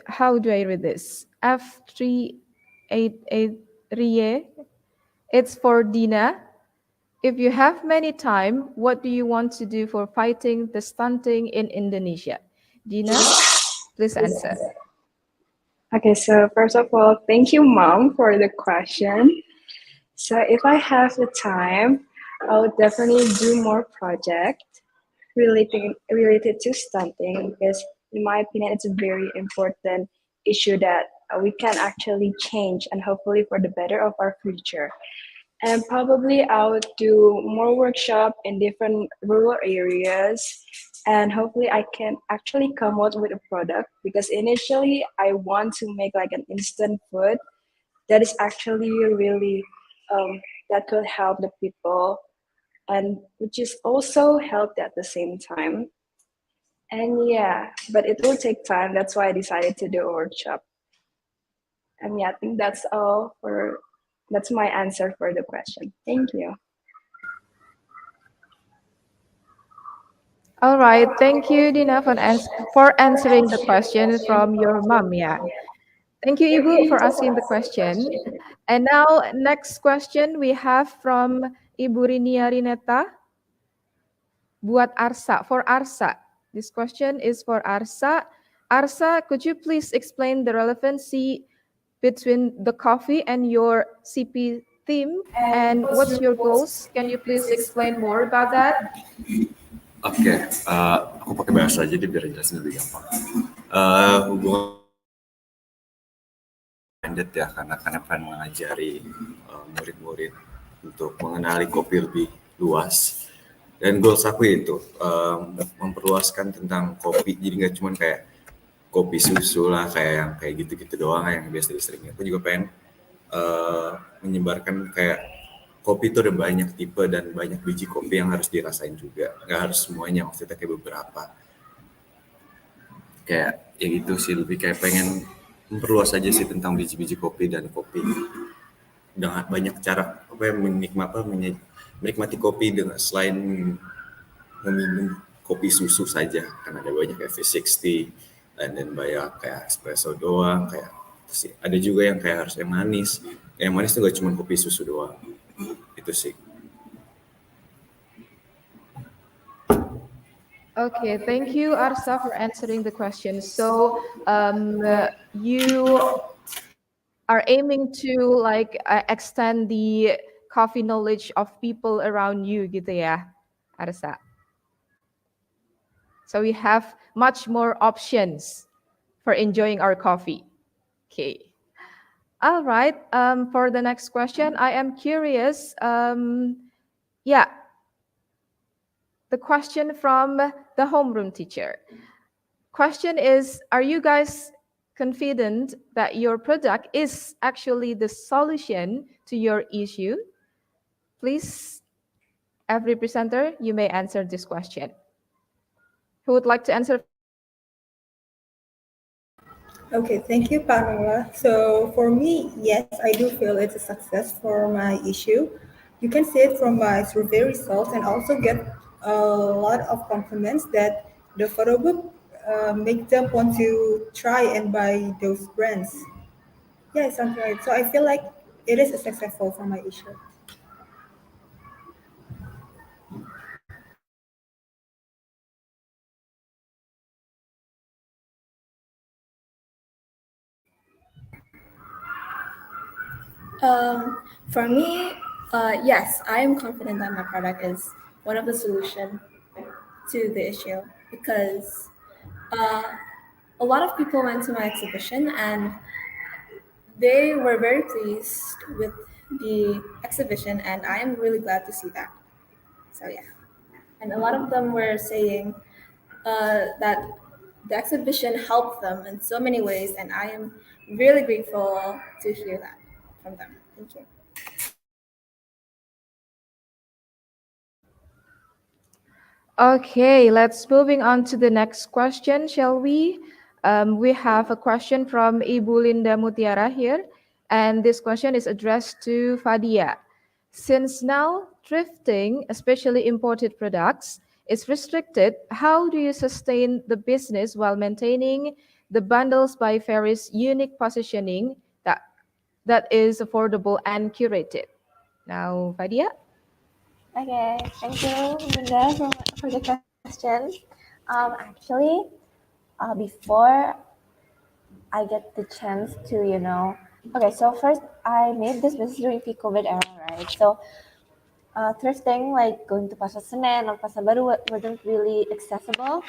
how do I read this? F388 Rie. It's for Dina. If you have many time, what do you want to do for fighting the stunting in Indonesia? Dina, please answer. Okay, so first of all, thank you, Mom, for the question. So if I have the time, I would definitely do more project related to stunting because, in my opinion, it's a very important issue that we can actually change and hopefully for the better of our future. And probably I would do more workshop in different rural areas and hopefully I can actually come out with a product because initially I want to make like an instant food that is actually really that could help the people and which is also helped at the same time. And yeah, but it will take time. That's why I decided to do a workshop. And yeah, I think that's my answer for the question. Thank you. All right, thank you, Dina, for answering the question from your mom. Yeah, thank you, Ibu, for asking the question. And now, next question we have from Ibu Rinia Rineta. Buat Arsa, for Arsa. This question is for Arsa. Arsa, could you please explain the relevancy between the coffee and your CP theme? And what's your goals? Can you please explain more about that? Oke, aku pakai bahasa aja deh biar jelasin lebih gampang. Hubungan minded ya, karena kan akan mengajari murid-murid untuk mengenali kopi lebih luas. Dan goals aku itu memperluaskan tentang kopi, jadi nggak cuma kayak kopi susu lah, kayak yang kayak gitu-gitu doang yang biasa disering. Aku juga pengen menyebarkan kayak kopi itu ada banyak tipe dan banyak biji kopi yang harus dirasain juga. Nggak harus semuanya, maksudnya kayak beberapa. Kayak ya gitu sih, lebih kayak pengen memperluas aja sih tentang biji-biji kopi dan kopi. Dengan banyak cara menikmati kopi dengan selain meminum kopi susu saja. Karena ada banyak V60 dan banyak kayak espresso doang. Kayak ada juga yang kayak harus yang manis. Yang manis tuh gak cuma kopi susu doang. Itu sih. Okay, thank you, Arsa, for answering the question. So, you are aiming to like extend the coffee knowledge of people around you, gitu ya, Arsa. So we have much more options for enjoying our coffee. Okay. All right. For the next question, I am curious. Yeah, the question from the homeroom teacher. Question is, are you guys confident that your product is actually the solution to your issue? Please, every presenter, you may answer this question. Who would like to answer? Okay, thank you, Pamela. So for me, yes, I do feel it's a success for my issue. You can see it from my survey results and also get a lot of compliments that the photo book make them want to try and buy those brands. Yeah, something right. So I feel like it is a successful for my issue. For me, yes, I am confident that my product is one of the solution to the issue because uh, a lot of people went to my exhibition and they were very pleased with the exhibition, and I am really glad to see that. So yeah, and a lot of them were saying that the exhibition helped them in so many ways, and I am really grateful to hear that from them. Thank you. Okay, let's moving on to the next question, shall we? We have a question from Ibu Linda Mutiara here, and this question is addressed to Fadiyya. Since now thrifting, especially imported products, is restricted, how do you sustain the business while maintaining the bundles by Ferry's unique positioning that is affordable and curated? Now, Fadiyya? Okay, thank you, Linda, for the question. Actually, before I get the chance to, okay, so first I made this business during peak COVID era, right? So thrifting, like going to Pasar Senen or Pasar Baru, wasn't really accessible.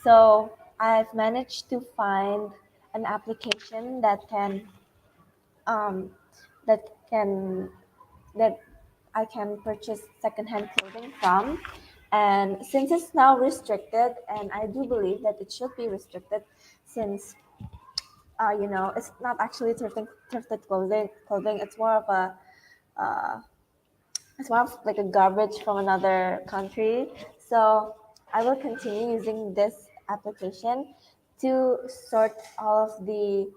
So I've managed to find an application um, that can that I can purchase secondhand clothing from. And since it's now restricted, and I do believe that it should be restricted, since it's not actually thrifted clothing. It's more of a uh, it's more of like a garbage from another country. So I will continue using this application to sort all of the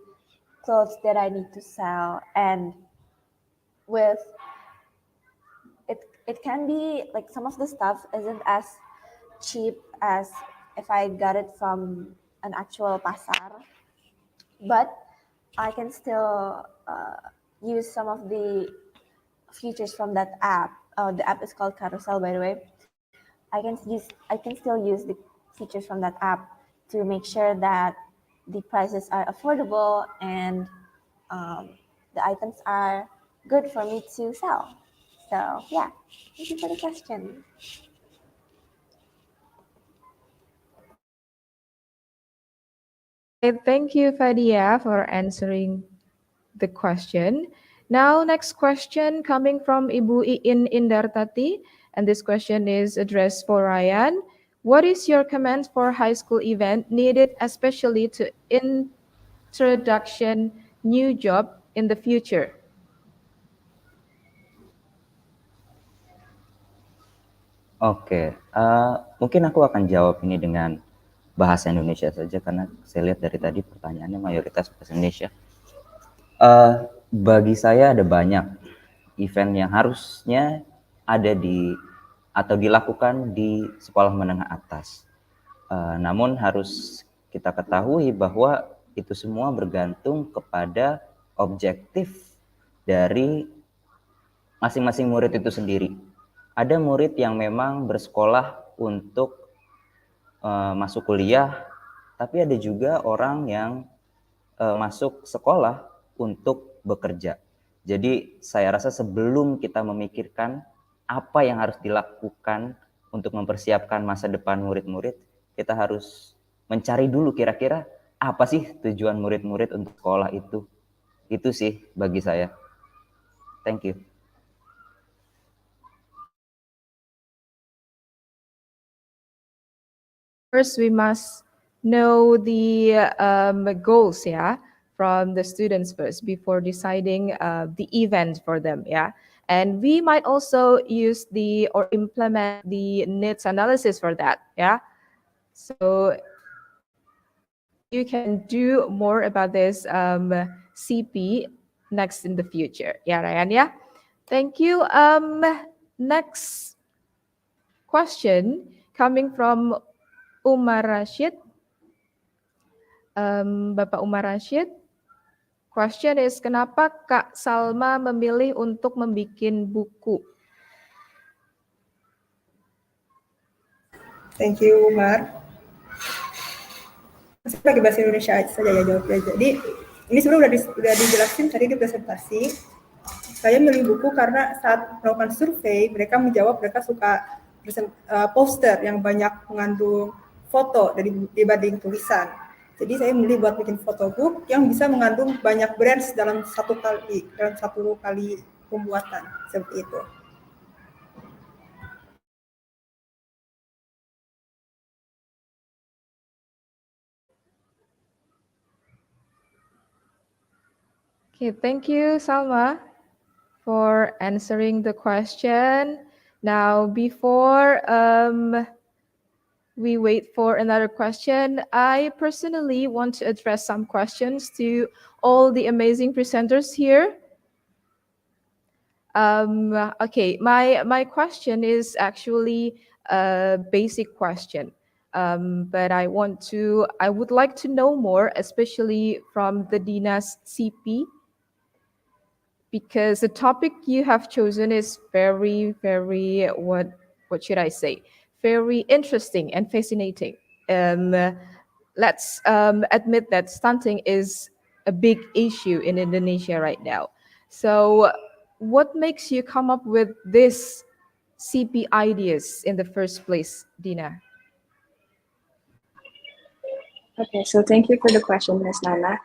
clothes that I need to sell, and with it can be like some of the stuff isn't as cheap as if I got it from an actual pasar, but I can still use some of the features from that app. The app is called Carousel, by the way. I can still use the features from that app to make sure that the prices are affordable and um, the items are good for me to sell. So yeah, thank you for the question. Right, thank you, Fadia, for answering the question. Now, next question coming from Ibu Iin Indartati, and this question is addressed for Rayyan. What is your comment for high school event needed especially to introduction new job in the future? Oke, mungkin aku akan jawab ini dengan bahasa Indonesia saja karena saya lihat dari tadi pertanyaannya mayoritas bahasa Indonesia. Bagi saya ada banyak event yang harusnya ada di atau dilakukan di sekolah menengah atas. Namun harus kita ketahui bahwa itu semua bergantung kepada objektif dari masing-masing murid itu sendiri. Ada murid yang memang bersekolah untuk masuk kuliah, tapi ada juga orang yang masuk sekolah untuk bekerja. Jadi saya rasa sebelum kita memikirkan apa yang harus dilakukan untuk mempersiapkan masa depan murid-murid, kita harus mencari dulu kira-kira apa sih tujuan murid-murid untuk sekolah itu. Itu sih bagi saya. Thank you. First, we must know the goals, yeah, from the students first before deciding the event for them, yeah. And we might also use or implement the needs analysis for that, yeah. So you can do more about this CP next in the future, yeah, Rayyan, yeah. Thank you. Next question coming from Umar Rashid. Bapak Umar Rashid, question is, kenapa Kak Salma memilih untuk membuat buku? Thank you, Umar. Saya pakai bahasa Indonesia aja saja ya jawabnya. Jadi ini sebenarnya udah dijelasin tadi di presentasi. Saya milih buku karena saat melakukan survei, mereka menjawab mereka suka poster yang banyak mengandung foto dibanding tulisan. Jadi saya milih buat bikin photobook yang bisa mengandung banyak brands dalam satu kali pembuatan seperti itu. Okay, thank you, Salma, for answering the question. Now, before we wait for another question, I personally want to address some questions to all the amazing presenters here. Okay, my question is actually a basic question, but I would like to know more, especially from the Dina's CP, because the topic you have chosen is very, very, what should I say? Very interesting and fascinating. Let's admit that stunting is a big issue in Indonesia right now. So what makes you come up with this CP ideas in the first place, Dina? Okay, so thank you for the question, Ms. Nana.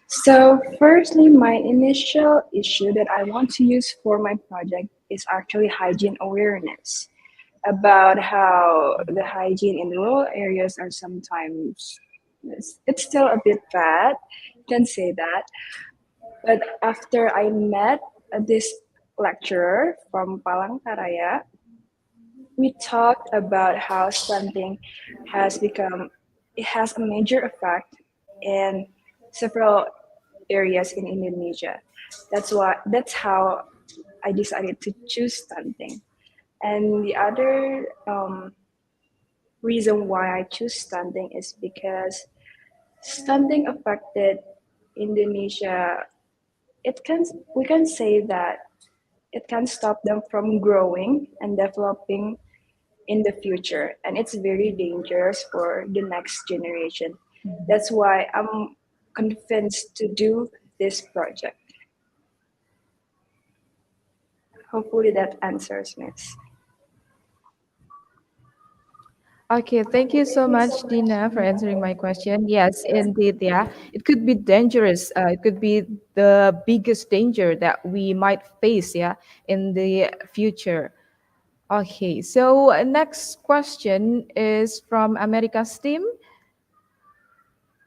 So firstly, my initial issue that I want to use for my project is actually hygiene awareness, about how the hygiene in rural areas are sometimes, it's still a bit bad, can say that. But after I met this lecturer from Palangkaraya, we talked about how stunting has it has a major effect in several areas in Indonesia. That's how I decided to choose stunting. And the other reason why I choose stunting is because stunting affected Indonesia. We can say that it can stop them from growing and developing in the future, and it's very dangerous for the next generation. That's why I'm convinced to do this project. Hopefully that answers, Miss. Okay, thank you so much, Dina, for answering my question. Yes, indeed, yeah. It could be dangerous. It could be the biggest danger that we might face, yeah, in the future. Okay, so next question is from America's team.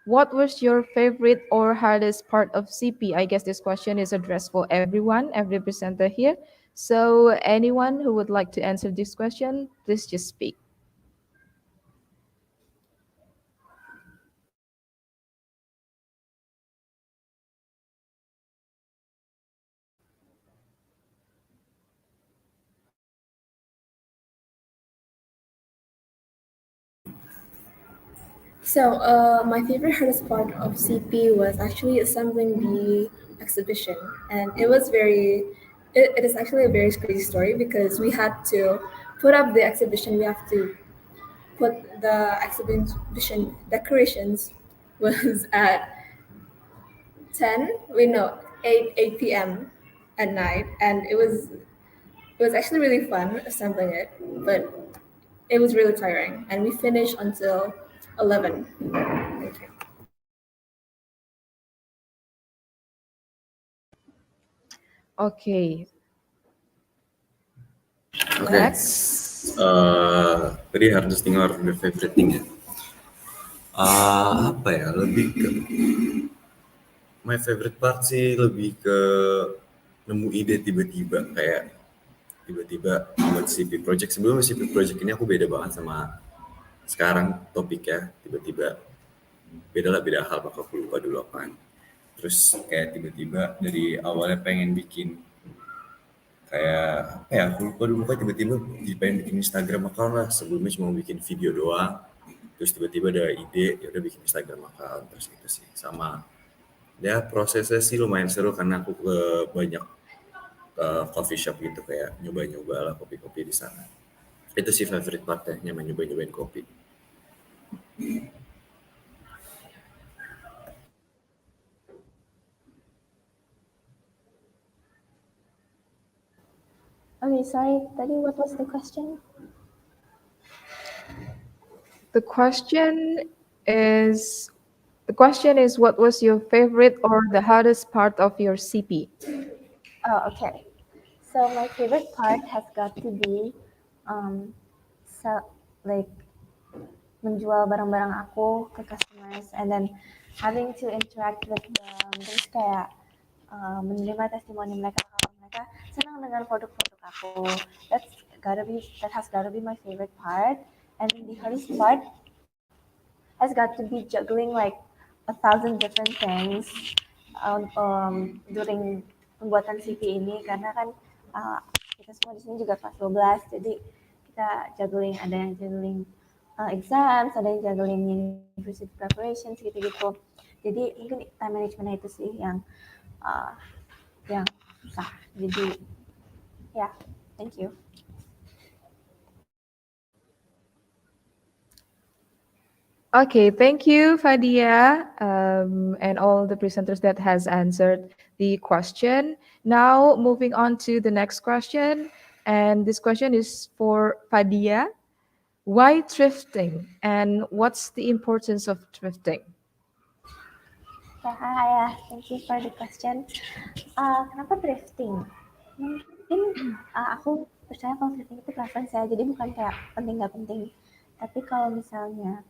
What was your favorite or hardest part of CP? I guess this question is addressed for everyone, every presenter here. So anyone who would like to answer this question, please just speak. So, my favorite hardest part of CP was actually assembling the exhibition, and it was it is actually a very crazy story because we had to put up the exhibition. We have to put the exhibition decorations was at 10, wait no, 8 p.m. at night, and it was actually really fun assembling it, but it was really tiring, and we finished until 11. Thank you. Okay, Okay. next. Tadi harus dengar the favorite thing ya. Apa ya? Lebih ke my favorite part sih lebih ke nemu ide tiba-tiba kayak tiba-tiba buat CP project. Sebelum CP project ini aku beda banget sama sekarang topiknya. Tiba-tiba beda hal, bakal aku lupa dulu apaan. Terus kayak tiba-tiba dari awalnya pengen bikin kayak apa ya, aku lupa dulu kayak tiba-tiba pengen bikin Instagram account lah. Sebelumnya cuma bikin video doang. Terus tiba-tiba ada ide, ya udah bikin Instagram account. Terus itu sih sama ya prosesnya sih lumayan seru karena aku ke banyak coffee shop gitu kayak nyoba-nyoba lah kopi-kopi di sana. Itu sih favorite partnya, nyoba-nyobain kopi. Okay, sorry, tadi what was the question? The question is what was your favorite or the hardest part of your CP? Oh, okay. So my favorite part has got to be like menjual barang-barang aku ke customers and then having to interact with them, terus kayak menerima testimoni mereka kalau mereka senang dengan produk-produk aku. That has gotta be my favorite part. And the hardest part has got to be juggling like 1,000 different things during pembuatan CV ini karena kan kita semua di sini juga kelas 12, jadi kita juggling, ada yang juggling exams, ada yang juggling university preparations gitu-gitu. Jadi mungkin time management itu sih yang susah. Jadi ya, thank you. Okay, thank you, Fadiyya, and all the presenters that has answered the question. Now, moving on to the next question, and this question is for Fadiyya. Why thrifting, and what's the importance of thrifting? Ya, thank you for the question. Kenapa thrifting? Mungkin aku percaya kalau thrifting itu preference ya, jadi bukan kayak penting nggak penting. Tapi kalau misalnya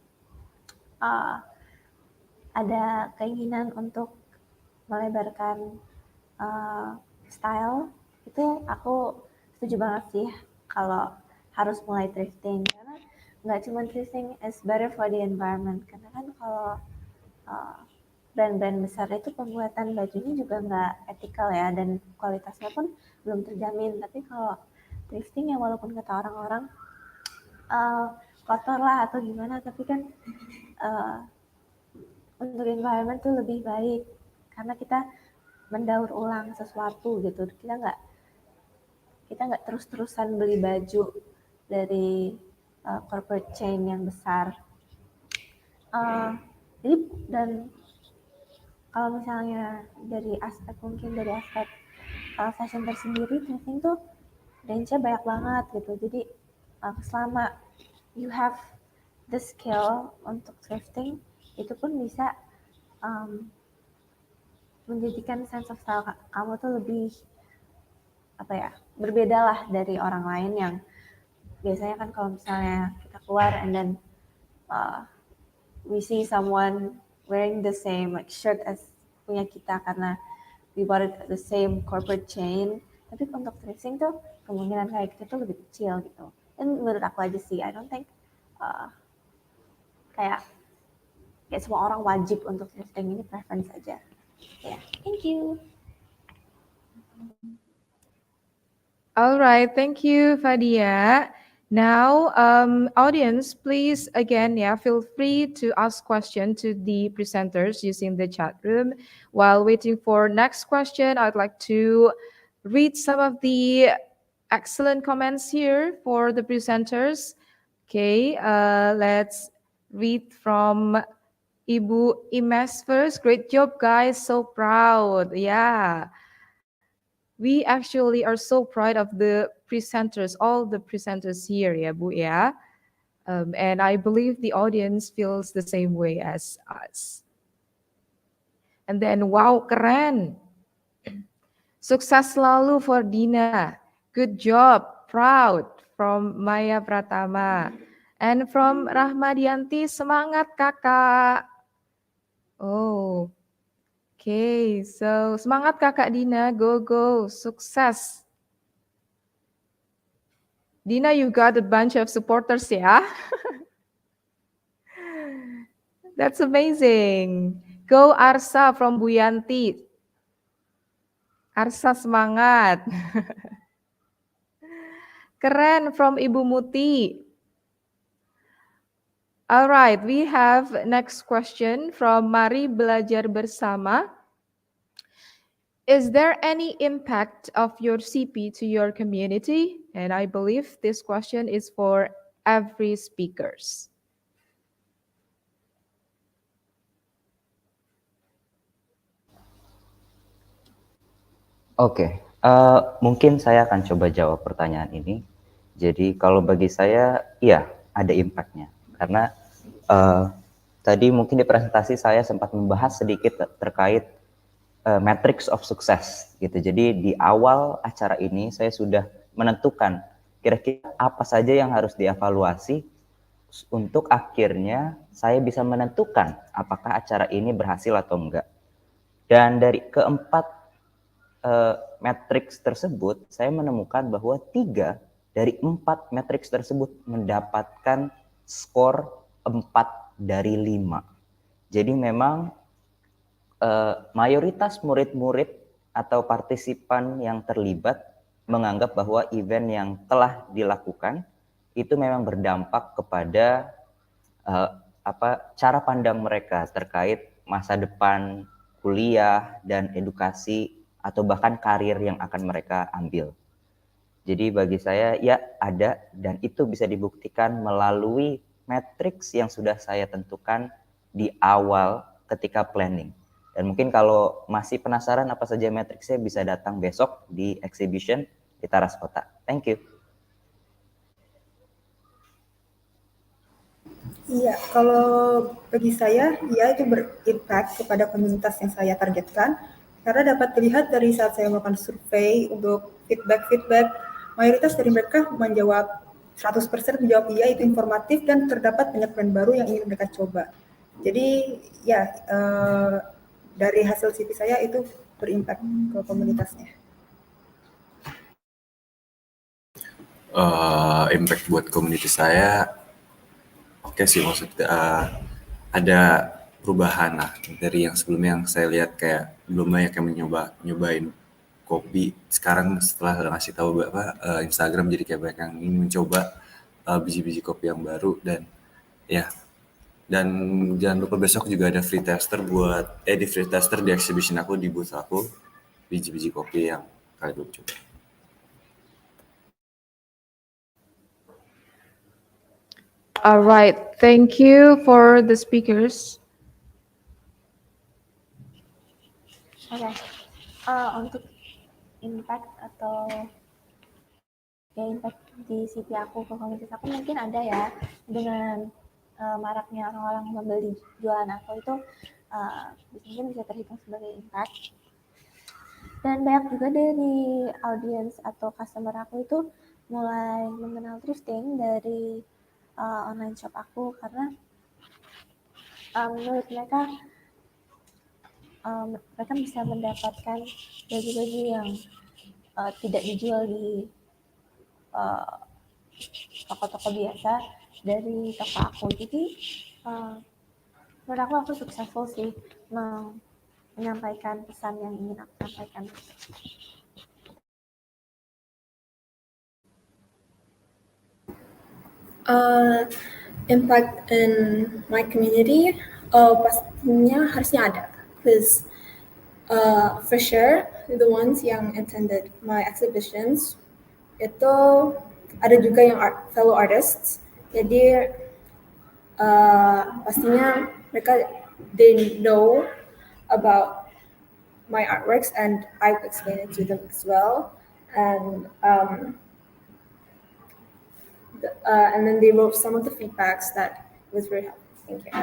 ada keinginan untuk melebarkan style, itu aku setuju banget sih kalau harus mulai thrifting. Karena nggak cuma thrifting is better for the environment. Karena kan kalau brand-brand besar itu pembuatan bajunya juga nggak etikal ya, dan kualitasnya pun belum terjamin. Tapi kalau thrifting ya walaupun kata orang-orang kotor lah atau gimana, tapi kan untuk environment tuh lebih baik karena kita mendaur ulang sesuatu gitu. Kita nggak terus-terusan beli baju dari corporate chain yang besar. Jadi dan kalau misalnya dari aspek fashion tersendiri, thrifting tuh range-nya banyak banget gitu. Jadi selama you have the skill untuk thrifting, itu pun bisa menjadikan sense of style kamu tuh lebih berbeda lah dari orang lain yang biasanya kan kalau misalnya kita keluar and then we see someone wearing the same like shirt as punya kita karena we bought it at the same corporate chain. Tapi untuk thrifting tuh kemungkinan kayak gitu tuh lebih kecil gitu. Dan menurut aku aja sih, I don't think kayak semua orang wajib untuk thrifting, ini preference aja. Yeah, thank you. All right, thank you, Fadiyya. Now, audience, please again, feel free to ask question to the presenters using the chat room. While waiting for next question, I'd like to read some of the excellent comments here for the presenters. Okay, let's read from Ibu Imes first. Great job, guys. So proud. Yeah. We actually are so proud of the presenters, all the presenters here, ya Bu, ya. And I believe the audience feels the same way as us. And then, wow, keren. Sukses selalu for Dina. Good job, proud from Maya Pratama. And from Rahmadianti, semangat kakak. Oh, okay. So semangat kakak Dina, go, sukses. Dina, you got a bunch of supporters ya. That's amazing. Go Arsa from Buyanti. Arsa semangat. Keren from Ibu Muti. Alright, we have next question from Mari Belajar Bersama. Is there any impact of your CP to your community? And I believe this question is for every speakers. Oke, mungkin saya akan coba jawab pertanyaan ini. Jadi kalau bagi saya, iya ada impact-nya. Karena tadi mungkin di presentasi saya sempat membahas sedikit terkait matrix of success gitu. Jadi di awal acara ini saya sudah menentukan kira-kira apa saja yang harus dievaluasi untuk akhirnya saya bisa menentukan apakah acara ini berhasil atau enggak. Dan dari keempat matriks tersebut, saya menemukan bahwa 3 dari 4 matriks tersebut mendapatkan skor 4 dari 5. Jadi memang mayoritas murid-murid atau partisipan yang terlibat menganggap bahwa event yang telah dilakukan itu memang berdampak kepada cara pandang mereka terkait masa depan kuliah dan edukasi atau bahkan karir yang akan mereka ambil. Jadi bagi saya ya ada, dan itu bisa dibuktikan melalui matriks yang sudah saya tentukan di awal ketika planning. Dan mungkin kalau masih penasaran apa saja matriksnya bisa datang besok di exhibition di Taras Kota. Thank you. Iya, kalau bagi saya, ya itu berimpact kepada komunitas yang saya targetkan. Karena dapat dilihat dari saat saya melakukan survei untuk feedback, mayoritas dari mereka menjawab 100% menjawab iya, itu informatif dan terdapat banyak brand baru yang ingin mereka coba. Jadi ya dari hasil CP saya itu berimpact ke komunitasnya. Impact buat komunitas saya oke sih, maksudnya ada perubahan lah dari yang sebelumnya yang saya lihat kayak belum banyak yang nyobain kopi. Sekarang setelah ngasih tahu Instagram jadi kayak banyak yang ingin mencoba biji-biji kopi yang baru. Dan ya, dan jangan lupa besok juga ada free tester di free tester di exhibition aku, di booth aku, biji-biji kopi yang kalian belum coba. All right, thank you for the speakers. Oke, untuk impact atau ya impact di CP aku ke komunitas aku mungkin ada ya, dengan maraknya orang-orang membeli jualan aku itu mungkin bisa terhitung sebagai impact. Dan banyak juga dari audiens atau customer aku itu mulai mengenal thrifting dari online shop aku, karena menurut mereka mereka bisa mendapatkan baju-baju yang tidak dijual di toko-toko biasa dari toko aku. Jadi menurut aku successful sih menyampaikan pesan yang ingin aku sampaikan. Impact in my community pastinya harusnya ada, because for sure the ones yang attended my exhibitions itu ada juga yang fellow artists, Jadi pastinya mereka they know about my artworks and I explain it to them as well. And then they wrote some of the feedbacks that was very helpful. Thank you.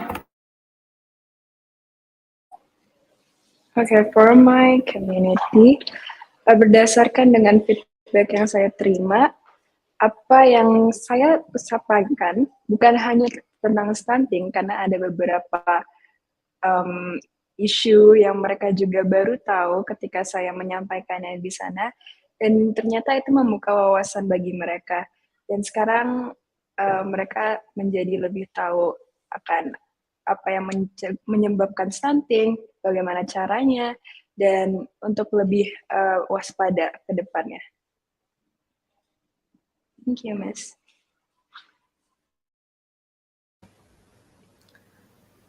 Okay, for my community, berdasarkan dengan feedback yang saya terima, apa yang saya sampaikan bukan hanya tentang stunting, karena ada beberapa isu yang mereka juga baru tahu ketika saya menyampaikannya di sana, dan ternyata itu membuka wawasan bagi mereka. Dan sekarang mereka menjadi lebih tahu akan apa yang menyebabkan stunting, bagaimana caranya, dan untuk lebih waspada ke depannya. Thank you, Miss.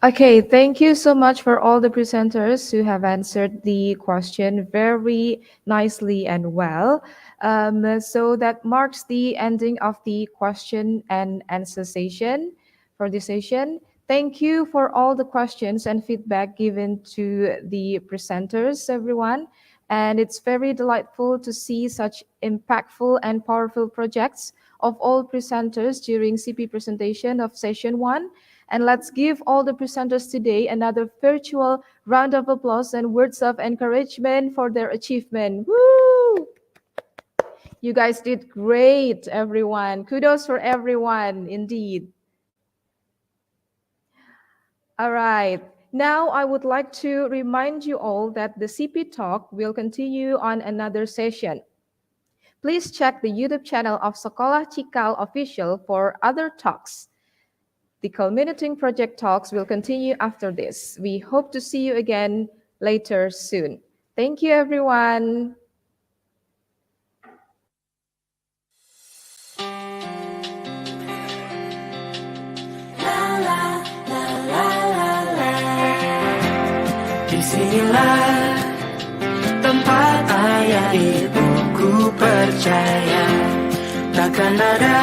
Okay, thank you so much for all the presenters who have answered the question very nicely and well. So that marks the ending of the question and answer session for this session. Thank you for all the questions and feedback given to the presenters, everyone. And it's very delightful to see such impactful and powerful projects of all presenters during CP presentation of session 1. And let's give all the presenters today another virtual round of applause and words of encouragement for their achievement. Woo! You guys did great, everyone. Kudos for everyone, indeed. All right. Now I would like to remind you all that the CP talk will continue on another session. Please check the YouTube channel of Sekolah Cikal Official for other talks. The Culminating project talks will continue after this. We hope to see you again later soon. Thank you, everyone. Disinilah tempat ayah ibuku percaya takkan ada